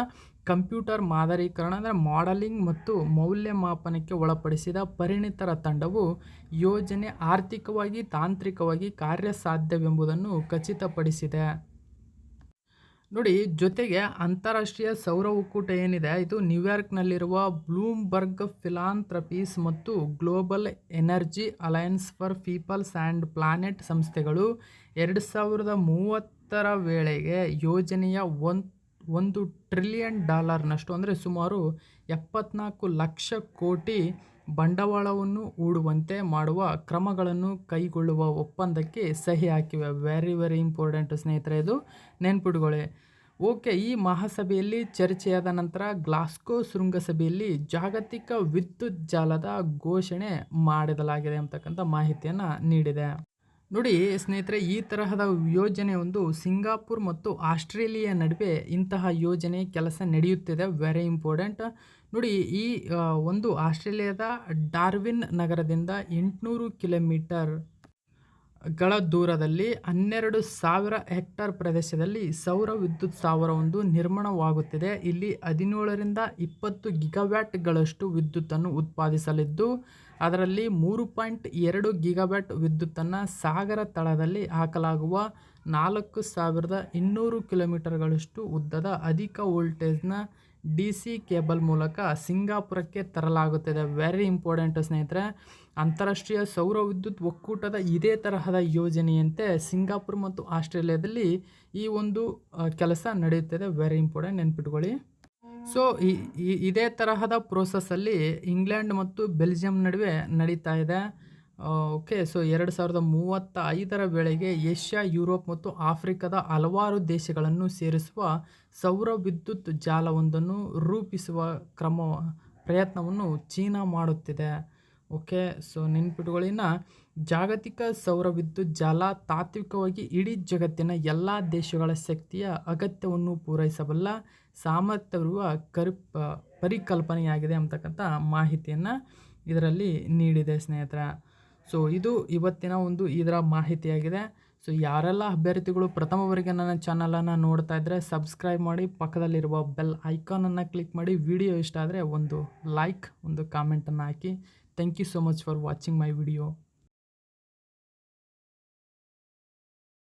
ಕಂಪ್ಯೂಟರ್ ಮಾದರೀಕರಣ ಅಂದರೆ ಮಾಡೆಲಿಂಗ್ ಮತ್ತು ಮೌಲ್ಯಮಾಪನಕ್ಕೆ ಒಳಪಡಿಸಿದ ಪರಿಣಿತರ ತಂಡವು ಯೋಜನೆ ಆರ್ಥಿಕವಾಗಿ, ತಾಂತ್ರಿಕವಾಗಿ ಕಾರ್ಯಸಾಧ್ಯವೆಂಬುದನ್ನು ಖಚಿತಪಡಿಸಿದೆ. ನೋಡಿ, ಜೊತೆಗೆ ಅಂತಾರಾಷ್ಟ್ರೀಯ ಸೌರ ಒಕ್ಕೂಟ ಏನಿದೆ ಇದು ನ್ಯೂಯಾರ್ಕ್ನಲ್ಲಿರುವ ಬ್ಲೂಮ್ಬರ್ಗ್ ಫಿಲಾಂಥ್ರಪೀಸ್ ಮತ್ತು global energy alliance for peoples and planet ಸಂಸ್ಥೆಗಳು 2030ರ ವೇಳೆಗೆ ಯೋಜನೆಯ $1 ಟ್ರಿಲಿಯನ್ ಅಂದರೆ ಸುಮಾರು 74 ಲಕ್ಷ ಕೋಟಿ ಬಂಡವಾಳವನ್ನು ಹೂಡುವಂತೆ ಮಾಡುವ ಕ್ರಮಗಳನ್ನು ಕೈಗೊಳ್ಳುವ ಒಪ್ಪಂದಕ್ಕೆ ಸಹಿ ಹಾಕಿವೆ. ವೆರಿ ಇಂಪಾರ್ಟೆಂಟ್ ಸ್ನೇಹಿತರೆ, ಇದು ನೆನ್ಪಿಟ್ಕೊಳ್ಳಿ. ಓಕೆ, ಈ ಮಹಾಸಭೆಯಲ್ಲಿ ಚರ್ಚೆಯಾದ ನಂತರ ಗ್ಲಾಸ್ಗೋ ಶೃಂಗಸಭೆಯಲ್ಲಿ ಜಾಗತಿಕ ವಿದ್ಯುತ್ ಜಾಲದ ಘೋಷಣೆ ಮಾಡಲಾಗಿದೆ ಅಂತಕ್ಕಂಥ ಮಾಹಿತಿಯನ್ನು ನೀಡಿದೆ. ನೋಡಿ ಸ್ನೇಹಿತರೆ, ಈ ತರಹದ ಯೋಜನೆ ಒಂದು ಸಿಂಗಾಪುರ್ ಮತ್ತು ಆಸ್ಟ್ರೇಲಿಯಾ ನಡುವೆ ಇಂತಹ ಯೋಜನೆ ಕೆಲಸ ನಡೆಯುತ್ತಿದೆ. Very important. ನೋಡಿ, ಈ ಒಂದು ಆಸ್ಟ್ರೇಲಿಯಾದ ಡಾರ್ವಿನ್ ನಗರದಿಂದ 800 ಕಿಲೋಮೀಟರ್ಗಳ ದೂರದಲ್ಲಿ 12,000 ಹೆಕ್ಟೇರ್ ಪ್ರದೇಶದಲ್ಲಿ ಸೌರ ವಿದ್ಯುತ್ ಸ್ಥಾವರವೊಂದು ನಿರ್ಮಾಣವಾಗುತ್ತಿದೆ. ಇಲ್ಲಿ 17ರಿಂದ 20 ಗಿಗಾವ್ಯಾಟ್ಗಳಷ್ಟು ವಿದ್ಯುತ್ತನ್ನು ಉತ್ಪಾದಿಸಲಿದ್ದು, ಅದರಲ್ಲಿ 3.2 ಗಿಗಾವ್ಯಾಟ್ ವಿದ್ಯುತ್ತನ್ನು ಸಾಗರ ತಳದಲ್ಲಿ ಹಾಕಲಾಗುವ 4,200 ಕಿಲೋಮೀಟರ್ಗಳಷ್ಟು ಉದ್ದದ ಅಧಿಕ ವೋಲ್ಟೇಜ್ನ DC ಕೇಬಲ್ ಮೂಲಕ ಸಿಂಗಾಪುರಕ್ಕೆ ತರಲಾಗುತ್ತದೆ. ವೆರಿ ಇಂಪಾರ್ಟೆಂಟ್ ಸ್ನೇಹಿತರೆ. ಅಂತಾರಾಷ್ಟ್ರೀಯ ಸೌರ ವಿದ್ಯುತ್ ಒಕ್ಕೂಟದ ಇದೇ ತರಹದ ಯೋಜನೆಯಂತೆ ಸಿಂಗಾಪುರ್ ಮತ್ತು ಆಸ್ಟ್ರೇಲಿಯಾದಲ್ಲಿ ಈ ಒಂದು ಕೆಲಸ ನಡೆಯುತ್ತದೆ. ವೆರಿ ಇಂಪಾರ್ಟೆಂಟ್, ನೆನ್ಪಿಟ್ಕೊಳ್ಳಿ. ಸೊ ಇದೇ ತರಹದ ಪ್ರೋಸೆಸ್ಸಲ್ಲಿ ಇಂಗ್ಲೆಂಡ್ ಮತ್ತು ಬೆಲ್ಜಿಯಂ ನಡುವೆ ನಡೀತಾ ಇದೆ. ಓಕೆ, ಸೊ 2035ರ ವೇಳೆಗೆ ಏಷ್ಯಾ, ಯುರೋಪ್ ಮತ್ತು ಆಫ್ರಿಕಾದ ಹಲವಾರು ದೇಶಗಳನ್ನು ಸೇರಿಸುವ ಸೌರ ವಿದ್ಯುತ್ ಜಾಲವೊಂದನ್ನು ರೂಪಿಸುವ ಪ್ರಯತ್ನವನ್ನು ಚೀನಾ ಮಾಡುತ್ತಿದೆ. ಓಕೆ, ಸೊ ನೆನ್ಪಿಟ್ಕೊಳ್ಳಿನ ಜಾಗತಿಕ ಸೌರ ವಿದ್ಯುತ್ ಜಾಲ ತಾತ್ವಿಕವಾಗಿ ಇಡೀ ಜಗತ್ತಿನ ಎಲ್ಲ ದೇಶಗಳ ಶಕ್ತಿಯ ಅಗತ್ಯವನ್ನು ಪೂರೈಸಬಲ್ಲ ಸಾಮರ್ಥ್ಯವಿರುವ ಪರಿಕಲ್ಪನೆಯಾಗಿದೆ ಅಂತಕ್ಕಂಥ ಮಾಹಿತಿಯನ್ನು ಇದರಲ್ಲಿ ನೀಡಿದೆ ಸ್ನೇಹಿತರೆ. ಸೊ ಇದು ಇವತ್ತಿನ ಇದರ ಮಾಹಿತಿಯಾಗಿದೆ. ಸೊ ಯಾರೆಲ್ಲ ಅಭ್ಯರ್ಥಿಗಳು ಪ್ರಥಮ ಬಾರಿಗೆ ನನ್ನ ಚಾನಲನ್ನು ನೋಡ್ತಾ ಇದ್ದರೆ ಸಬ್ಸ್ಕ್ರೈಬ್ ಮಾಡಿ, ಪಕ್ಕದಲ್ಲಿರುವ ಬೆಲ್ ಐಕಾನನ್ನು ಕ್ಲಿಕ್ ಮಾಡಿ. ವಿಡಿಯೋ ಇಷ್ಟ ಆದರೆ ಒಂದು ಲೈಕ್, ಒಂದು ಕಾಮೆಂಟನ್ನು ಹಾಕಿ. Thank you so much for watching my video.